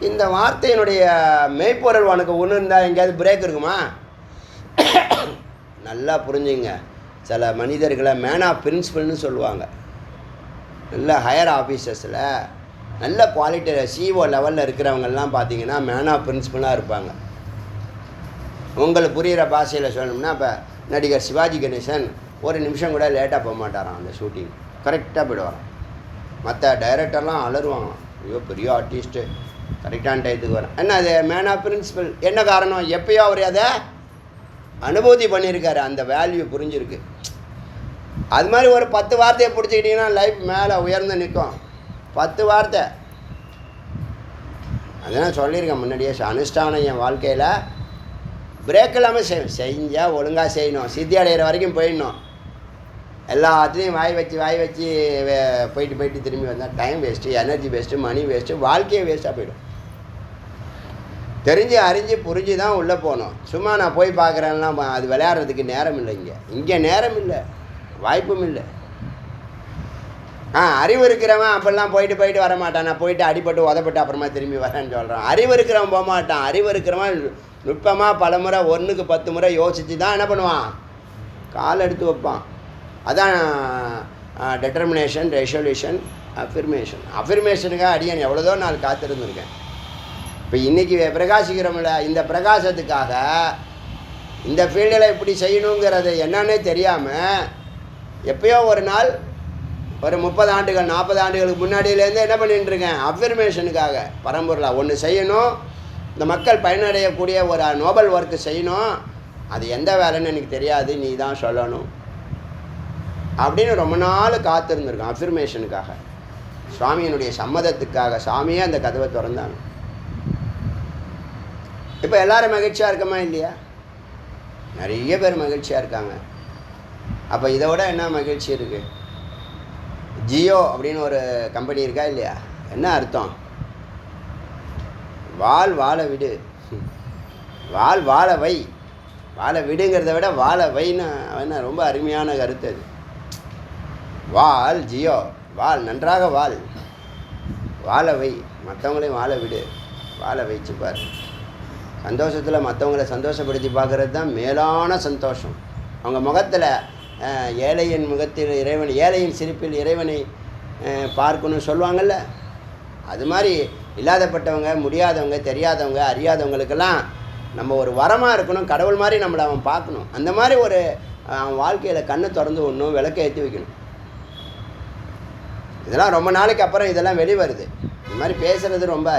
இந்த வார்த்தையினுடைய மெய்ப்பொருள் உனக்கு ஒன்று இருந்தால் எங்கேயாவது பிரேக் இருக்குமா? நல்லா புரிஞ்சுங்க. சில மனிதர்களை மேன் ஆஃப் பிரின்சிபல்னு சொல்லுவாங்க. நல்ல ஹையர் ஆஃபீஸர்ஸில் நல்ல குவாலிட்டி சிஓ லெவலில் இருக்கிறவங்கெல்லாம் பார்த்தீங்கன்னா மேன் ஆஃப் பிரின்சிபலாக இருப்பாங்க. உங்களுக்கு புரிகிற பாஷையில் சொல்லணும்னா, இப்போ நடிகர் சிவாஜி கணேசன் ஒரு நிமிஷம் கூட லேட்டாக போக மாட்டாராம். அந்த ஷூட்டிங் கரெக்டாக போய்டுவாராம். மற்ற டைரக்டர்லாம் அலருவாங்க, ஐயோ பெரிய ஆர்டிஸ்ட்டு கரெக்டான டயத்துக்கு வரேன். என்ன அது மேன் ஆஃப் பிரின்சிபல். என்ன காரணம்? எப்பயோ அவர் அதை அனுபூதி பண்ணியிருக்காரு, அந்த வேல்யூ புரிஞ்சிருக்கு. அது மாதிரி ஒரு 10 வார்த்தையை பிடிச்சிக்கிட்டிங்கன்னா லைஃப் மேலே உயர்ந்து நிற்கும். 10 வார்த்தை அதெல்லாம் சொல்லியிருக்கேன் முன்னாடியே. அனுஷ்டானம் என் வாழ்க்கையில் பிரேக் இல்லாமல் செஞ்சால் ஒழுங்காக செய்யணும். சித்தி அடைகிற வரைக்கும் போயிடணும். எல்லாத்துலேயும் வாய் வச்சு போயிட்டு திரும்பி வந்தால் time waste, energy waste, money waste, வாழ்க்கையே வேஸ்ட்டாக போயிடும். தெரிஞ்சு அறிஞ்சு புரிஞ்சு தான் உள்ளே போகணும். சும்மா நான் போய் பார்க்குறேன்னா அது விளையாடுறதுக்கு நேரம் இல்லை. இங்கே நேரம் இல்லை, வாய்ப்பும் இல்லை. அறிவு இருக்கிறவன் அப்படிலாம் போயிட்டு வர மாட்டான். நான் போயிட்டு அடிபட்டு உதப்பட்டு அப்புறமா திரும்பி வரேன்னு சொல்கிறான். அறிவு இருக்கிறவன் போக மாட்டான். அறிவு இருக்கிறவன் நுட்பமாக பல முறை 1க்கு 10 முறை யோசித்து தான் என்ன பண்ணுவான், கால் எடுத்து வைப்பான். அதான் டெட்டர்மினேஷன், ரெசல்யூஷன், அஃபிர்மேஷன். அஃபிர்மேஷனுக்காக அடியன் எவ்வளோதோ நாள் காத்திருந்துருக்கேன். இப்போ இன்றைக்கி பிரகாசிக்கிறோம்ல, இந்த பிரகாசத்துக்காக இந்த ஃபீல்டில் இப்படி செய்யணுங்கிறது என்னன்னே தெரியாமல் எப்பயோ ஒரு நாள் ஒரு 30 ஆண்டுகள் 40 ஆண்டுகளுக்கு முன்னாடியிலேருந்து என்ன பண்ணிட்டுருக்கேன், அஃபிர்மேஷனுக்காக. பரம்பொருளாக ஒன்று செய்யணும், இந்த மக்கள் பயனடையக்கூடிய ஒரு நோபல் ஒர்க்கு செய்யணும். அது எந்த வேலைன்னு எனக்கு தெரியாது, நீ தான் சொல்லணும் அப்படின்னு ரொம்ப நாள் காத்திருந்துருக்கேன். அஃபிர்மேஷனுக்காக, சுவாமியினுடைய சம்மதத்துக்காக. சாமியே அந்த கதவை திறந்தாங்க. இப்போ எல்லோரும் மகிழ்ச்சியாக இருக்கமா இல்லையா? நிறைய பேர் மகிழ்ச்சியாக இருக்காங்க. அப்போ இதை விட என்ன மகிழ்ச்சி இருக்குது? ஜியோ அப்படின்னு ஒரு கம்பெனி இருக்கா இல்லையா? என்ன அர்த்தம்? வாழ விடு, வாழ வை. வாழ விடுங்கிறத விட வாழ வைன்னு என்ன ரொம்ப அருமையான கருத்து அது. ஜியோ நன்றாக வாழ வை, மற்றவங்களையும் வாழ விடு, வாழ வச்சுப்பார். சந்தோஷத்தில் மற்றவங்களை சந்தோஷப்படுத்தி பார்க்குறது தான் மேலான சந்தோஷம். அவங்க முகத்தில் ஏழையின் முகத்தில் இறைவன், ஏழையின் சிரிப்பில் இறைவனை பார்க்கணும்னு சொல்லுவாங்கள்ல, அது மாதிரி இல்லாதப்பட்டவங்க, முடியாதவங்க, தெரியாதவங்க, அறியாதவங்களுக்கெல்லாம் நம்ம ஒரு வரமாக இருக்கணும். கடவுள் மாதிரி நம்மளை அவன் பார்க்கணும். அந்த மாதிரி ஒரு அவன் வாழ்க்கையில் கண்ணை திறந்து ஒன்றும் விளக்க ஏற்றி வைக்கணும். இதெல்லாம் ரொம்ப நாளைக்கு அப்புறம் இதெல்லாம் வெளிவருது. இந்த மாதிரி பேசுகிறது ரொம்ப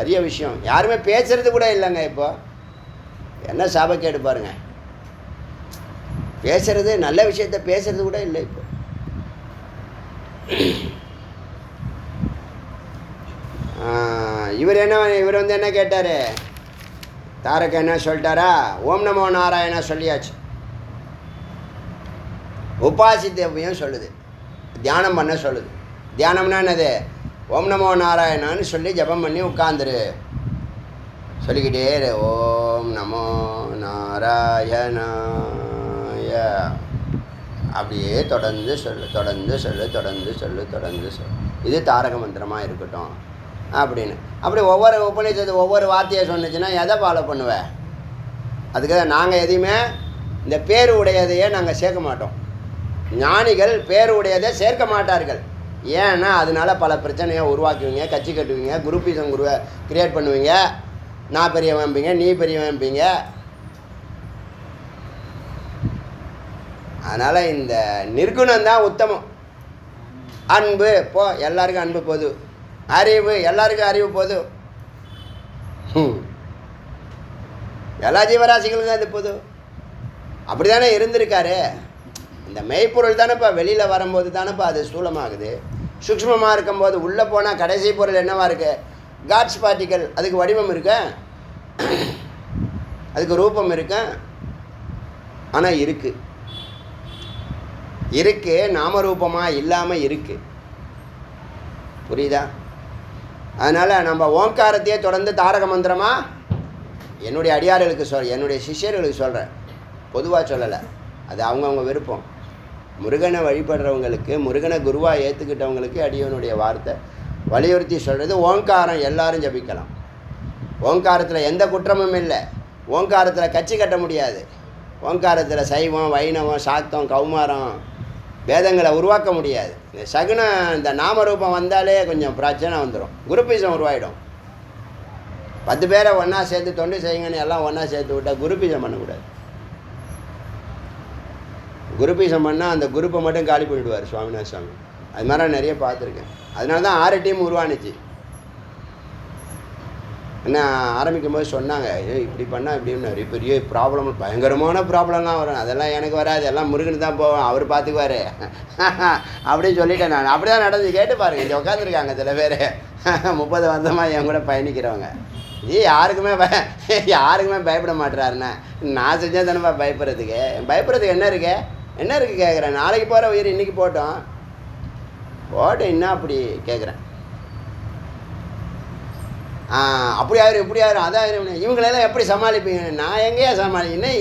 அரிய விஷயம். யாருமே பேசுகிறது கூட இல்லைங்க. இப்போ என்ன சாபக்கேடு பாருங்கள். பேசுகிறது, நல்ல விஷயத்த பேசுகிறது கூட இல்லை இப்போ. இவர் வந்து என்ன கேட்டார், தாரக என்ன சொல்லிட்டாரா? ஓம் நமோ நாராயணா சொல்லியாச்சு. உபாசித்தவையும் சொல்லுது, தியானம் பண்ண சொல்லுது. தியானம்னா என்னது? ஓம் நமோ நாராயணான்னு சொல்லி ஜபம் பண்ணி உட்காந்துரு. சொல்லிக்கிட்டே இரு, ஓம் நமோ நாராயணாய. அப்படியே தொடர்ந்து சொல்லு. இது தாரக மந்திரமாக இருக்கட்டும் அப்படின்னு. அப்படி ஒவ்வொரு உபநிஷத்து ஒவ்வொரு வார்த்தையை சொன்னிச்சுன்னா எதை ஃபாலோ பண்ணுவேன்? அதுக்காக நாங்கள் எதையுமே இந்த பேர் உடையதையே நாங்கள் சேர்க்க மாட்டோம். ஞானிகள் பேர் உடையதை சேர்க்க மாட்டார்கள். ஏன்னா அதனால பல பிரச்சனையை உருவாக்குவீங்க, கட்சி கட்டுவீங்க, குரூப்பிசம் கிரியேட் பண்ணுவீங்க, நான் பெரியவன்பீங்க, நீ பெரியவன்பீங்க. அதனால் இந்த நிர்குணம் தான் உத்தமம். அன்பு எல்லாருக்கும் அன்பு பொது, அறிவு எல்லாருக்கும் அறிவு பொது, எல்லா ஜீவராசிகளுக்கும் அது பொது. அப்படி தானே இருந்திருக்காரு. இந்த மெய்ப்பொருள் தானேப்பா வெளியில் வரும்போது தானேப்பா அது ஸ்தூலமாகுது. சூக்ஷ்மமாக இருக்கும்போது உள்ளே போனால் கடைசி பொருள் என்னவா இருக்குது? God's particle. அதுக்கு வடிவம் இருக்கு, அதுக்கு ரூபம் இருக்கு. ஆனால் இருக்கு நாமரூபமாக இல்லாமல் இருக்குது. புரியுதா? அதனால் நம்ம ஓங்காரத்தையே தொடர்ந்து தாரக மந்திரமாக என்னுடைய அடியார்களுக்கு என்னுடைய சிஷ்யர்களுக்கு சொல்கிறேன். பொதுவாக சொல்லலை, அது அவங்கவுங்க விருப்பம். முருகனை வழிபடுறவங்களுக்கு, முருகனை குருவாக ஏற்றுக்கிட்டவங்களுக்கு அடியவனுடைய வார்த்தை வலியுறுத்தி சொல்கிறது. ஓங்காரம் எல்லாரும் ஜபிக்கலாம். ஓங்காரத்தில் எந்த குற்றமும் இல்லை. ஓங்காரத்தில் கட்சி கட்ட முடியாது. ஓங்காரத்தில் சைவம், வைணவம், சாக்தம், கௌமாரம் வேதங்களை உருவாக்க முடியாது. இந்த சகுனம் இந்த நாமரூபம் வந்தாலே கொஞ்சம் பிரச்சனை வந்துடும், குருப்பீசம் உருவாயிடும். 10 பேரை ஒன்றா சேர்த்து தொண்டு செய்யுங்கன்னு எல்லாம் ஒன்றா சேர்த்து விட்டால் குருப்பீசம் பண்ணக்கூடாது. குருப்பீசம் பண்ணால் அந்த குரூப்பை மட்டும் காலி பண்ணிவிடுவார் சுவாமிநாத சுவாமி. அது மாதிரி நான் நிறைய பார்த்துருக்கேன். அதனால தான் 6 டீம் உருவானுச்சு. என்ன ஆரம்பிக்கும் போது சொன்னாங்க, இப்படி பண்ணால் இப்படி நிறைய பெரிய ப்ராப்ளம், பயங்கரமான ப்ராப்ளம்லாம் வரும், அதெல்லாம் எனக்கு வராது, எல்லாம் முருகன் தான் போவேன், அவர் பார்த்துக்குவார் அப்படின்னு சொல்லிட்டேன் நான். அப்படி தான் நடந்து. கேட்டு பாருங்கள், இங்கே உட்காந்துருக்காங்க சில பேர் 30 வருஷமாக என் கூட பயணிக்கிறவங்க. யாருக்குமே பயப்பட மாட்டுறாருண்ணே. நான் செஞ்சால் தானேப்பா பயப்படுறதுக்கு என்ன இருக்குது கேட்குறேன். நாளைக்கு போகிற உயிர் இன்றைக்கி போட்டோம் என்ன அப்படி கேட்குறேன். அப்படி ஆயிரும் இப்படி ஆயிரும் அதான் இவங்களெல்லாம் எப்படி சமாளிப்பீங்க? நான் எங்கேயா சமாளிக்கணும்?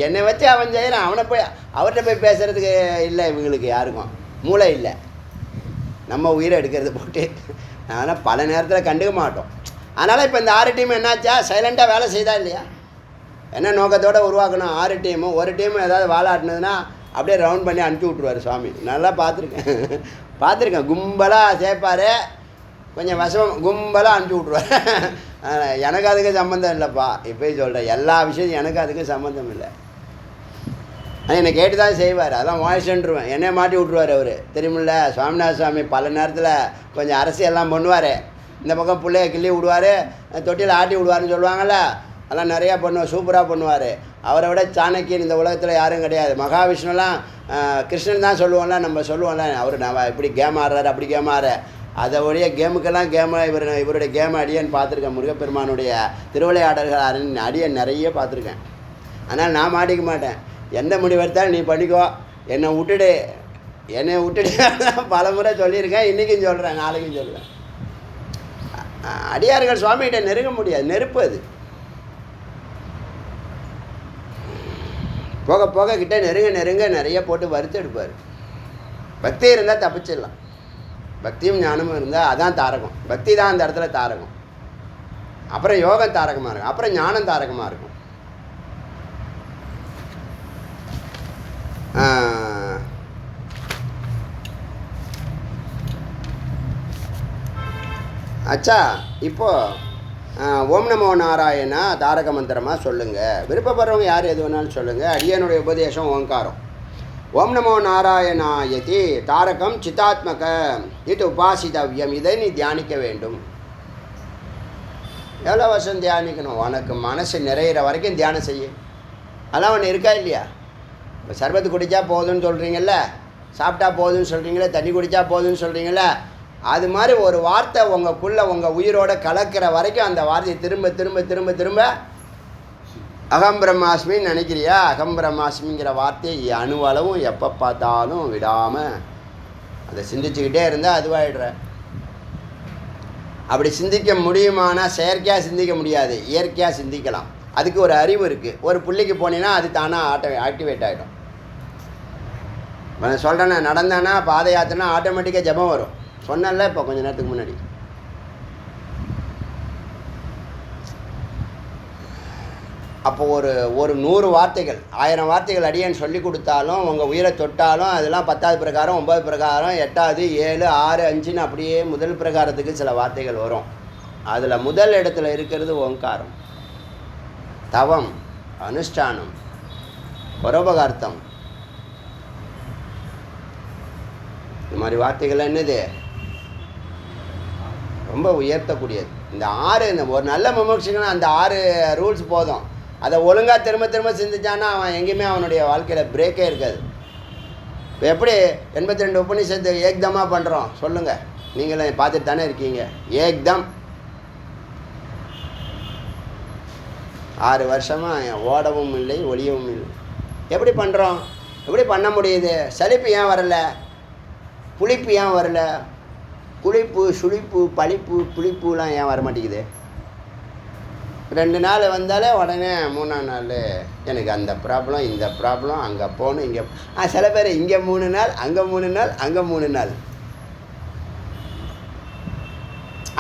என்னை வச்சு அவன் செய்யறான், அவனை போய் அவர்கிட்ட போய் பேசுகிறதுக்கு இல்லை. இவங்களுக்கு யாருக்கும் மூளை இல்லை. நம்ம உயிரை எடுக்கிறது போட்டு அதனால் பல நேரத்தில் கண்டுக்க மாட்டோம். அதனால் இப்போ இந்த 6 டீம் என்னாச்சா, சைலண்ட்டாக வேலை செய்தா இல்லையா? என்ன நோக்கத்தோடு உருவாக்கணும்? 6 டீமும் ஒரு டீமும் ஏதாவது வாழாட்டினதுன்னா அப்படியே ரவுண்ட் பண்ணி அனுப்பி விட்ருவார் சுவாமி. நல்லா பார்த்துருக்கேன். கும்பலாக சேர்ப்பார், கொஞ்சம் விஷம் கும்பலாக அனுப்பிச்சி விட்ருவார். எனக்கு அதுக்கு சம்மந்தம் இல்லைப்பா, இப்போயும் சொல்கிறேன், எல்லா விஷயத்தையும் எனக்கு அதுக்கு சம்மந்தம் இல்லை. ஆனால் என்னை கேட்டு தான் செய்வார். அதெல்லாம் வாய்ஸ்ன்றுவேன், என்னைய மாட்டி விட்ருவார் அவர். தெரியுமில்ல, சுவாமிநாத சுவாமி பல நேரத்தில் கொஞ்சம் அரசியல்லாம் பண்ணுவார். இந்த பக்கம் பிள்ளைய கிள்ளி விடுவார், தொட்டியில் ஆட்டி விடுவார்னு சொல்லுவாங்கள்ல, அதெல்லாம் நிறையா பண்ணுவார், சூப்பராக பண்ணுவார். அவரை விட சாணக்கியன் இந்த உலகத்தில் யாரும் கிடையாது. மகாவிஷ்ணுலாம் கிருஷ்ணன் தான் சொல்லுவோம்ல, நம்ம சொல்லுவோம்ல, அவர் நான் இப்படி கேம் ஆடுறாரு அப்படி கேம் ஆடுற, அதை உடைய கேமுக்கெல்லாம் இவருடைய கேம் அடியன்னு பார்த்துருக்கேன். முருகப்பெருமானுடைய திருவிளையாடல்கள் அடியன் நிறைய பார்த்துருக்கேன். ஆனால் நான் மாட்டிக்க மாட்டேன். எந்த முடிவு எடுத்தாலும் நீ பண்ணிக்கோ, என்னை விட்டுடு பல முறை சொல்லியிருக்கேன், இன்றைக்கும் சொல்கிறேன், நாளைக்கும் சொல்கிறேன். அடியார்கள் சுவாமிகிட்ட நெருங்க முடியாது, நெருப்பு அது. போக போக கிட்ட நெருங்க நிறைய போட்டு வறுத்து எடுப்பார். பக்தி இருந்தால் தப்பிச்சிடலாம். பக்தியும் ஞானமும் இருந்தால் அதான் தாரகம். பக்தி தான் அந்த இடத்துல தாரகம். அப்புறம் யோகம் தாரகமாக இருக்கும், அப்புறம் ஞானம் தாரகமாக இருக்கும். அச்சா, இப்போது ஓம் நமோ நாராயணா தாரக மந்திரமாக சொல்லுங்கள். விருப்பப்படுறவங்க யார் எது வேணாலும் சொல்லுங்கள். அடியனுடைய உபதேசம் ஓங்காரம். ஓம் நமோ நாராயணாயதி தாரகம் சித்தாத்மக இது உபாசிதவ்யம். இதை நீ தியானிக்க வேண்டும். எவ்வளோ வருஷம் தியானிக்கணும்? உனக்கு மனசு நிறையிற வரைக்கும் தியானம் செய்ய. அதெல்லாம் ஒன்று இருக்கா இல்லையா? இப்போ சர்பத்து குடித்தா போதும்னு சொல்கிறீங்கள, சாப்பிட்டா போதும்னு சொல்கிறீங்களே, தண்ணி குடித்தா போதும்னு சொல்கிறீங்கள, அது மாதிரி ஒரு வார்த்தை உங்களுக்குள்ளே உங்கள் உயிரோட கலக்கிற வரைக்கும் அந்த வார்த்தையை திரும்ப திரும்ப திரும்ப திரும்ப அகம் பிரம்மாஸ்மின்னு நினைக்கிறியா? அகம் பிரம்மாஸ்மிங்கிற வார்த்தையை அணுவளவும் எப்போ பார்த்தாலும் விடாமல் அதை சிந்திச்சுக்கிட்டே இருந்தால் அதுவாகிடுற. அப்படி சிந்திக்க முடியுமானா செயற்கையாக சிந்திக்க முடியாது, இயற்கையாக சிந்திக்கலாம். அதுக்கு ஒரு அறிவு இருக்குது. ஒரு புள்ளிக்கு போனீங்கன்னா அது தானாக ஆக்டிவேட் ஆகிடும். நான் சொல்கிறேன்னா, நடந்தானா பாத யாத்திரைனா ஆட்டோமேட்டிக்காக ஜபம் வரும். சொன்னல இப்போ கொஞ்சம் நேரத்துக்கு முன்னாடி. அப்போ ஒரு 100 வார்த்தைகள் 1000 வார்த்தைகள் அடியேன்னு சொல்லி கொடுத்தாலும் உங்கள் உயிரை தொட்டாலும் அதெல்லாம் 10வது பிரகாரம் 9வது பிரகாரம் 8வது 7 6 5ன்னு அப்படியே முதல் பிரகாரத்துக்கு சில வார்த்தைகள் வரும். அதில் முதல் இடத்துல இருக்கிறது ஓங்காரம். தவம், அனுஷ்டானம், பரோபகார்த்தம், இந்த மாதிரி வார்த்தைகள் என்னது ரொம்ப உயர்த்தக்கூடியது. இந்த 6 இந்த ஒரு நல்ல முமுட்சுக்குன்னா அந்த 6 ரூல்ஸ் போதும். அதை ஒழுங்காக திரும்ப திரும்ப சிந்திச்சான்னா அவன் எங்கேயுமே அவனுடைய வாழ்க்கையில் பிரேக்கே இருக்காது. இப்போ எப்படி 82 உபநிஷத்து ஏக்தமாக பண்ணுறோம் சொல்லுங்கள்? நீங்களே பார்த்துட்டு தானே இருக்கீங்க. ஏக்தம் 6 வருஷமாக ஓடவும் இல்லை ஒளியவும் இல்லை. எப்படி பண்ணுறோம்? எப்படி பண்ண முடியுது? சலிப்பு ஏன் வரல? புளிப்பு ஏன் வரல? புளிப்பு, சுளிப்பு, பளிப்பு, புளிப்புலாம் ஏன் வர மாட்டேங்குது? 2 நாள் வந்தாலே உடனே 3ஆம் நாள் எனக்கு அந்த ப்ராப்ளம் இந்த ப்ராப்ளம், அங்கே போகணும் இங்கே. சில பேர் இங்கே 3 நாள், அங்கே 3 நாள், அங்கே 3 நாள்.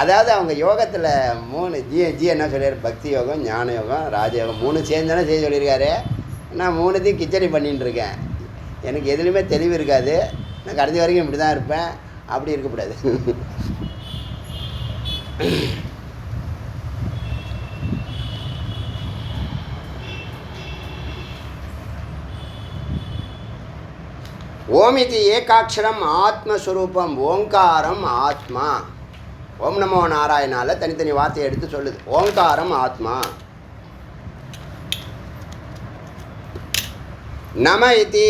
அதாவது அவங்க யோகத்தில் 3 ஜி என்ன சொல்லியிருக்காரு? பக்தி யோகம், ஞான யோகம், ராஜயோகம் 3 சேர்ந்து தானே செய்ய சொல்லியிருக்காரு. நான் 3த்தையும் கிச்சடி பண்ணிகிட்டு இருக்கேன். எனக்கு எதுலேயுமே தெளிவு இருக்காது, நான் கடைசி வரைக்கும் இப்படி தான் இருப்பேன், அப்படி இருக்கக்கூடாது. ஓமிதி ஏகாட்சரம் ஆத்மஸ்வரூபம், ஓங்காரம் ஆத்மா. ஓம் நமோ நாராயணால தனித்தனி வார்த்தையை எடுத்து சொல்லுது. ஓங்காரம் ஆத்மா. நம இதி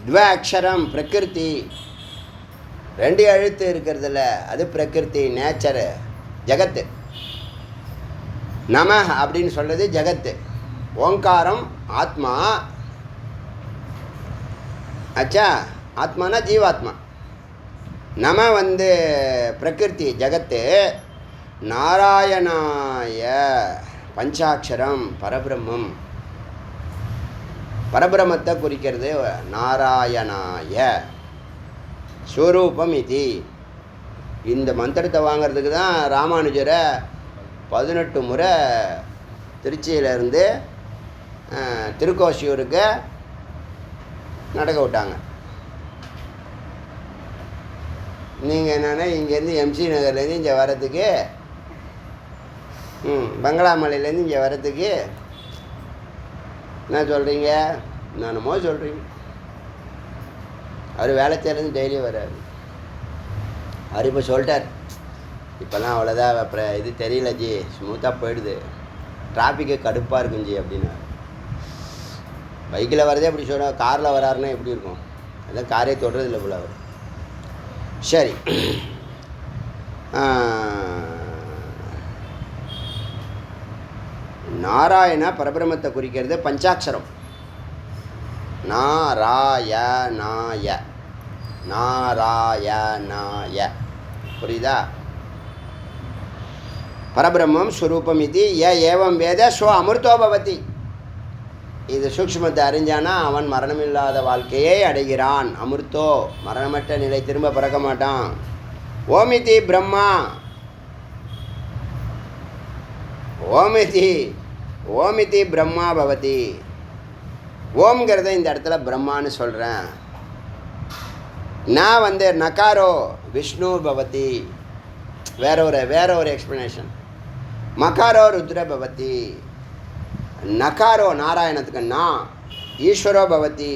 துவ அக்ஷரம் பிரகிருதி, 2 எழுத்து இருக்கிறதுல அது பிரகிருதி, நேச்சரு, ஜகத்து. நம அப்படின்னு சொல்கிறது ஜகத்து. ஓங்காரம் ஆத்மா. ஆச்சா, ஆத்மானா ஜீவாத்மா. நம பிரகிருதி ஜகத்து. நாராயணாய பஞ்சாட்சரம் பரபிரம்மம், பரபிரமத்தை குறிக்கிறது நாராயணாய. ஸ்வரூபம் இது. இந்த மந்திரத்தை வாங்கிறதுக்கு தான் ராமானுஜரை 18 முறை திருச்சியிலேருந்து திருக்கோசியூருக்கு நடக்க விட்டாங்க. நீங்கள் என்னென்னா இங்கேருந்து எம்சி நகர்லேருந்து இங்கே வரத்துக்கு, பங்களாமலையிலேருந்து இங்கே வரத்துக்கு என்ன சொல்கிறீங்க, நானுமோ சொல்கிறீங்க. அவர் வேலை செய்கிறது டெய்லியும் வர்றாரு. அவர் இப்போ சொல்லிட்டார், இப்போல்லாம் அவ்வளோதான் அப்புறம் இது தெரியல ஜி, ஸ்மூத்தாக போயிடுது, டிராஃபிக்கு கடுப்பாக இருக்கும் ஜி அப்படின்னா. பைக்கில் வரதே அப்படி சொல்ல, காரில் வராருன்னா எப்படி இருக்கும்? அதான் காரே தொடுறது இல்லை போல அவர். சரி, நாராயண பரபிரமத்தை குறிக்கிறது பஞ்சாட்சரம். நாராயணாய, நாராயணாய, புரியுதா? பரபிரம்மம் ஸ்வரூபம் இது ஏவம் வேத ஸ்வ அமிர்தோ பவதி. இது சூக்ஷ்மத்தை அறிஞ்சானா அவன் மரணமில்லாத வாழ்க்கையை அடைகிறான். அமிர்தோ, மரணமற்ற நிலை, திரும்ப பிறக்க மாட்டான். ஓமிதி பிரம்மா, ஓமிதி ஓமிதி பிரம்மா பவதி. ஓம்ங்கிறத இந்த இடத்துல பிரம்மான்னு சொல்கிறேன். நான் நகாரோ விஷ்ணு பவதி, வேற ஒரு எக்ஸ்ப்ளனேஷன். மகாரோ ருத்ர பவதி. நகாரோ நாராயணத்துக்கு நா, ஈஸ்வரோ பவதி.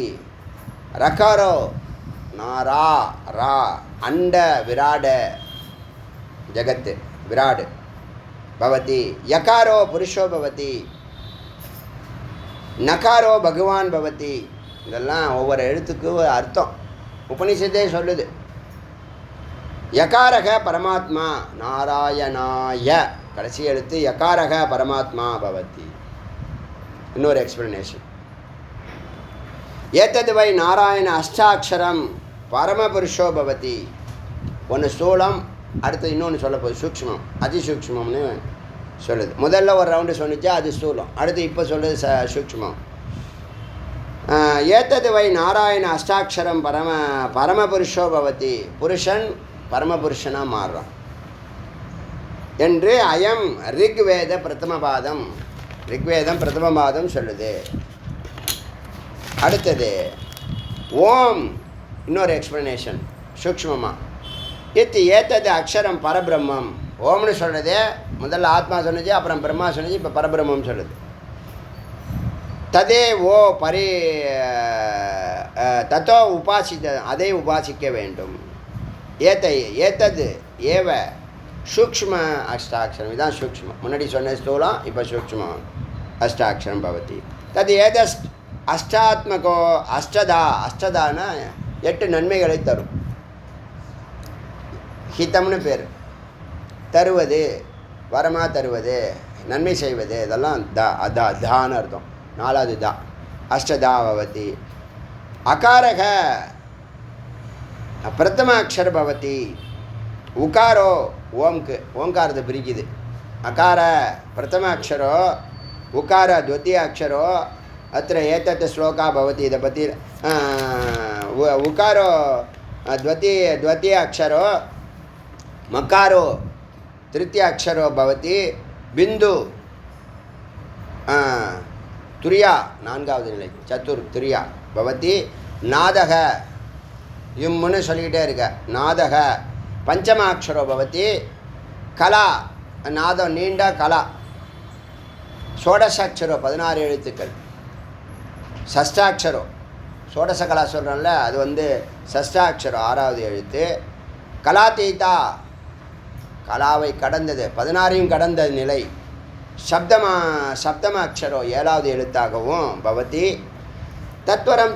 ரகாரோ நாரா ரா, அண்ட விராட ஜகத்து விராடு பவதி. யகாரோ புருஷோ பவதி. நகாரோ பகவான் பவதி. இதெல்லாம் ஒவ்வொரு எழுத்துக்கு அர்த்தம் உபனிஷத்தே சொல்லுது. யகாரக பரமாத்மா, நாராயணாய கடைசி எழுத்து யகாரக பரமாத்மா பவதி. இன்னொரு எக்ஸ்பிளனேஷன். ஏத்தது வை நாராயண அஷ்டாட்சரம் பரமபுருஷோ பவதி. ஒன்று ஸ்தூலம், அடுத்து இன்னொன்று சொல்ல போகுது சூக்ஷ்மம், அதிசூக்ஷ்மம்னு சொல்லுது. முதல்ல ஒரு ரவுண்டு சொன்னிச்சா அது ஸ்தூலம், அடுத்து இப்போ சொல்லுது சூக்ஷ்மம். ஏத்தது வை நாராயண அஷ்டாட்சரம் பரமபுருஷோ பவதி. புருஷன் பரமபுருஷனாக மாறுறான் என்று அயம் ரிக்வேத பிரதமபாதம், ரிக்வேதம் பிரதமபாதம் சொல்லுது. அடுத்தது ஓம், இன்னொரு எக்ஸ்ப்ளனேஷன் சூக்ஷ்மமாக. ஏத்தது அக்ஷரம் பரபிரம்மம். ஓம்னு சொல்கிறது முதல்ல ஆத்மா சொன்னிச்சு, அப்புறம் பிரம்மா சொன்னிச்சு, இப்போ பரபிரம்மம் சொல்லுது. ததே ஓ தத்தோ உபாசித்த, அதை உபாசிக்க வேண்டும். ஏத்தது ஏவ சூக்ஷ்ம அஷ்டாட்சரம். இதுதான் சூக்ஷ்மம். முன்னாடி சொன்ன ஸ்தூலம், இப்போ சூக்ஷ்மம் அஷ்டாட்சரம் பவதி. தது ஏதஸ்ட் அஷ்டாத்மகோ அஷ்டதா. அஷ்டதானா 8 நன்மைகளை தரும். ஹிதம்னு பேர். தருவது, வரமாக தருவது, நன்மை செய்வது, இதெல்லாம் தான்னு அர்த்தம். 4வது தா, அஷ்டதா பவதி. அகாரக பிரதம அக்ஷர பவதி. உகாரோ ஓம்க்கு, ஓங்காரத்தை பிரிக்குது. அகார பிரதம அக்ஷரோ, உகார द्वितीय அக்ஷரோ. அத்த ஏத்தத் ஸ்லோகா பவதி. இதை பற்றி உகாரோ द्वितीय அக்ஷரோ, மகாரோ तृतीय அக்ஷரோ பவதி. பிந்து துரியா 4வது நிலை, சத்துர் துரியா பவதி. நாதக இம்முன்னு சொல்லிக்கிட்டே இருக்க. நாதக பஞ்சமாட்சரோ பவதி. கலா நாதம் நீண்ட கலா. ஷோடசாட்சரோ 16 எழுத்துக்கள். சஷ்டாட்சரோ ஷோடச கலா சொல்கிறோம்ல, அது சஷ்டாட்சரம் 6வது எழுத்து. கலாதீதா கலாவை கடந்தது, 16ஐயும் கடந்த நிலை. சப்தமாட்சரோ 7வது எழுத்தாகவும் பவதி. தத்வரம்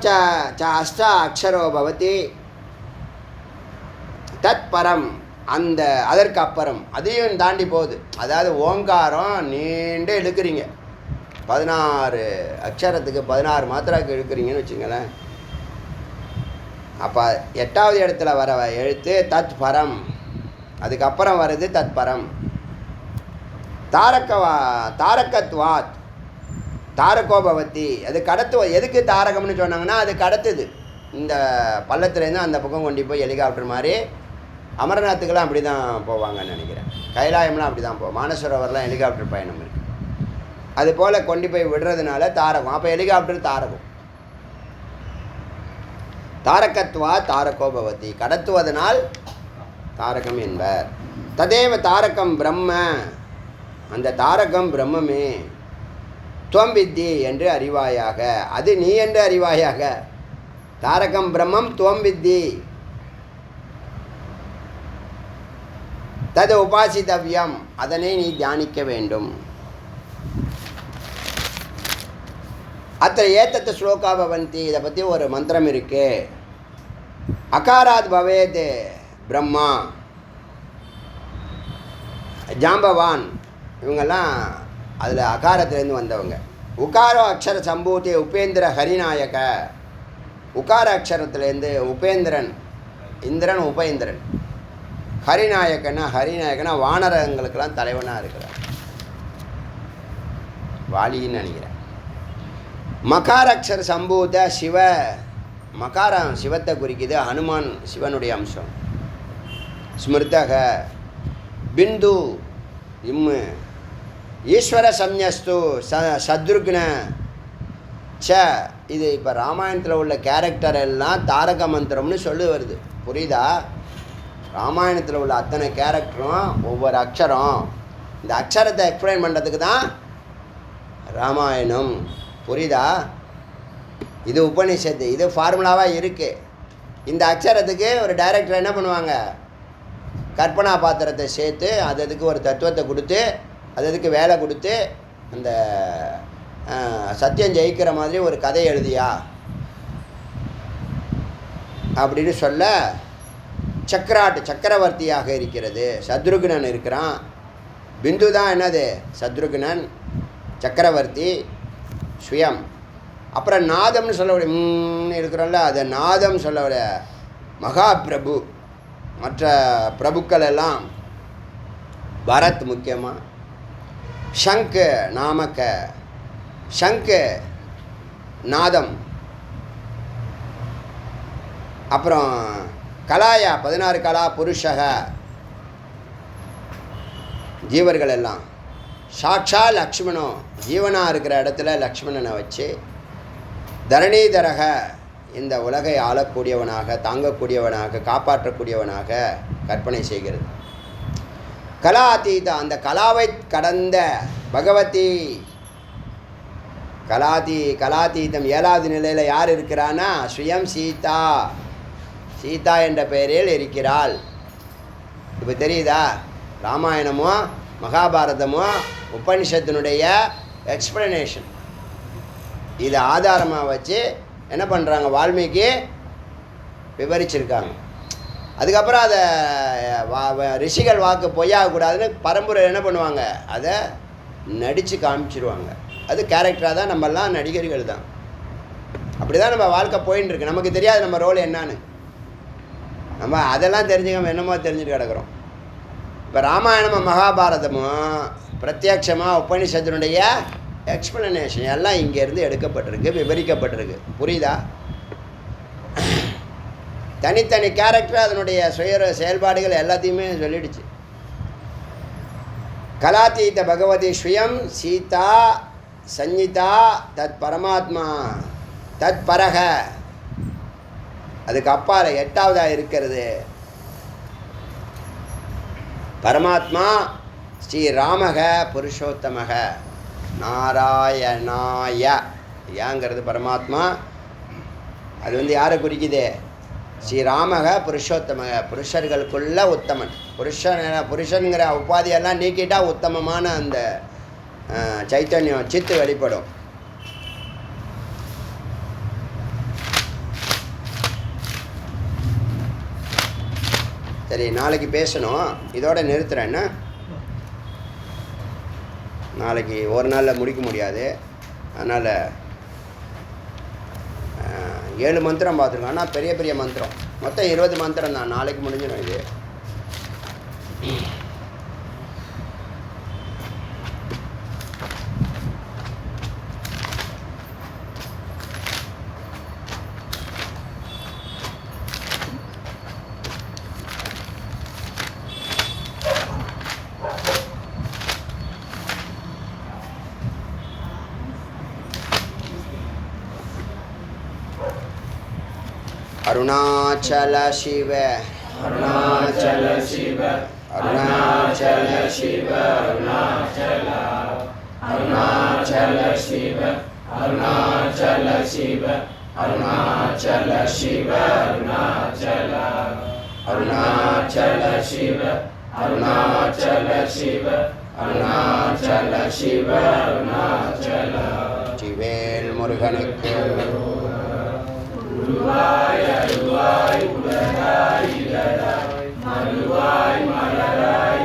அஷ்ட அக்ஷரோ பவதி. தத்பரம் அந்த அதற்கு அப்புறம் அதையும் தாண்டி போகுது. அதாவது ஓங்காரம் நீண்டு இழுக்கிறீங்க, 16 அக்ஷரத்துக்கு 16 மாத்திராக்கு இழுக்கிறீங்கன்னு வச்சுங்களேன். அப்போ 8வது இடத்துல வர எழுத்து தத்பரம், அதுக்கப்புறம் வருது தத்பரம். தாரகத்வாத் தாரகோ பவதி. அது எதுக்கு தாரகம்னு சொன்னாங்கன்னா அது கடத்துது. இந்த பள்ளத்துலேருந்து அந்த பக்கம் கொண்டு போய் ஹெலிகாப்டர் மாதிரி. அமரநாத்துக்கெல்லாம் அப்படி தான் போவாங்கன்னு நினைக்கிறேன். கைலாயம்லாம் அப்படி தான் போவோம். மானசரோவர்லாம் ஹெலிகாப்டர் பயணம் இருக்குது. அது போல் கொண்டு போய் விடுறதுனால தாரகம். அப்போ ஹெலிகாப்டர் தாரகம். தாரகத்வா தாரகோ பவதி, கடத்துவதனால் தாரகம் என்பர். ததேவ தாரகம் பிரம்ம, அந்த தாரகம் பிரம்மமே. துவம் வித்தி என்று அறிவாயாக, அது நீ என்று அறிவாயாக. தாரகம் பிரம்மம் துவம் வித்தி. தது உபாசித்தவ்யம், அதனை நீ தியானிக்க வேண்டும். அத்த ஏத்தத்த ஸ்லோகா பவந்தி, இதை பற்றி ஒரு மந்திரம் இருக்கு. அகாராத் பவேத் பிரம்மா. ஜாம்பவான் இவங்கெல்லாம் அதில் அகாரத்திலேருந்து வந்தவங்க. உகார அக்ஷர சம்பூதி உபேந்திர ஹரிநாயக. உகார அக்ஷரத்துலேருந்து உபேந்திரன், இந்திரன் உபேந்திரன். ஹரிநாயகனா வானரங்களுக்கெல்லாம் தலைவனாக இருக்கிறார், வாலின்னு நினைக்கிறேன். மகார அக்ஷர சம்பூத சிவ, மகாரம் சிவத்தை குறிக்குது. ஹனுமான் சிவனுடைய அம்சம். ஸ்மிருதக பிந்து இம்மு. ஈஸ்வர சம்யஸ்து சத்ருக்ன ச. இது இப்போ ராமாயணத்தில் உள்ள கேரக்டர் எல்லாம் தாரக மந்திரம்னு சொல்லி வருது. புரியுதா? ராமாயணத்தில் உள்ள அத்தனை கேரக்டரும் ஒவ்வொரு அக்ஷரம். இந்த அக்ஷரத்தை எக்ஸ்பிளைன் பண்ணுறதுக்கு தான் ராமாயணம். புரியுதா? இது உபநிஷத்து, இது ஃபார்முலாவாக இருக்குது. இந்த அக்ஷரத்துக்கு ஒரு டைரக்டர் என்ன பண்ணுவாங்க, கற்பனா பாத்திரத்தை சேர்த்து அதுக்கு ஒரு தத்துவத்தை கொடுத்து அதுக்கு வேலை கொடுத்து அந்த சத்தியம் ஜெயிக்கிற மாதிரி ஒரு கதை எழுதியா அப்படின்னு சொல்ல சக்கரவர்த்தியாக இருக்கிறது. சத்ருக்னன் இருக்கிறான். பிந்து தான் என்னது, சத்ருக்னன் சக்கரவர்த்தி சுயம். அப்புறம் நாதம்னு சொல்லக்கூடிய இருக்கிறோம்ல, அது நாதம் சொல்லக்கூடிய மகாபிரபு. மற்ற பிரபுக்கள் எல்லாம் பரத் முக்கியமாக. ஷங்கு நாமக்க, ஷங்கு நாதம். அப்புறம் கலாயா 16 கலா புருஷக ஜீவர்கள் எல்லாம். சாட்சா லக்ஷ்மணோ, ஜீவனாக இருக்கிற இடத்துல லக்ஷ்மணனை வச்சு தரணீதரக, இந்த உலகை ஆளக்கூடியவனாக, தாங்கக்கூடியவனாக, காப்பாற்றக்கூடியவனாக கற்பனை செய்கிறது. கலாதீத, அந்த கலாவை கடந்த பகவதி. கலாதீதம் 7வது நிலையில் யார் இருக்கிறான்னா ஸ்வயம் சீதா. சீதா என்ற பெயரில் இருக்கிறாள். இப்போ தெரியுதா? ராமாயணமோ மகாபாரதமோ உபனிஷத்தினுடைய எக்ஸ்பிளனேஷன். இதை ஆதாரமாக வச்சு என்ன பண்ணுறாங்க, வால்மீகி விவரிச்சிருக்காங்க. அதுக்கப்புறம் அதை ரிஷிகள் வாக்கு பொய்யாகக்கூடாதுன்னு பரம்பரை என்ன பண்ணுவாங்க, அதை நடித்து காமிச்சிருவாங்க. அது கேரக்டராக தான். நம்மெல்லாம் நடிகர்கள் தான். அப்படி தான் நம்ம வாழ்க்கை போயின்னு இருக்கு. நமக்கு தெரியாது நம்ம ரோல் என்னான்னு. நம்ம அதெல்லாம் தெரிஞ்சுக்காம என்னமோ தெரிஞ்சுட்டு கிடக்கிறோம். இப்போ ராமாயணமும் மகாபாரதமும் பிரத்யட்சமாக உபனிஷத்தினுடைய எக்ஸ்பிளனேஷன் எல்லாம் இங்கேருந்து எடுக்கப்பட்டிருக்கு, விவரிக்கப்பட்டிருக்கு. புரியுதா? தனித்தனி கேரக்டர் அதனுடைய செயல்பாடுகள் எல்லாத்தையுமே சொல்லிடுச்சு. கலாதீத பகவதி ஸ்வயம் சீதா சஞ்சிதா தத் பரமாத்மா தத் பரக, அதுக்கு அப்பால் எட்டாவதாக இருக்கிறது பரமாத்மா ஸ்ரீராமக புருஷோத்தமக நாராயணாய. ஏங்கிறது பரமாத்மா, அது வந்து யாரை குறிக்குது? ஸ்ரீராமக புருஷோத்தமக, புருஷர்களுக்குள்ள உத்தமன். புருஷனுங்கிற உபாதியெல்லாம் நீக்கிட்டால் உத்தமமான அந்த சைத்தன்யம் சித்து வெளிப்படும். சரி, நாளைக்கு பேசணும், இதோட நிறுத்துறேன்னா. நாளைக்கு ஒரு நாளில் முடிக்க முடியாது, அதனால் 7 மந்திரம் பார்த்துருக்கோம். ஆனால் பெரிய பெரிய மந்திரம், மொத்தம் 20 மந்திரம் தான். நாளைக்கு முடிஞ்சிடும் இது. அருணாச்சல சிவ அருணாச்சல சிவ அருணாச்சல சிவ அருணாச்சல அருணாச்சல சிவ அருணாச்சல சிவ அருணாச்சல சிவ அருணாச்சல அருணாச்சல சிவ அருணாச்சல சிவ அருணாச்சல சிவ அருணாச்சல. சிவேல் முருகனுக்கு உருவாய் அருவாய் உலகாய் இலதாய் மறுவாய் மலராய்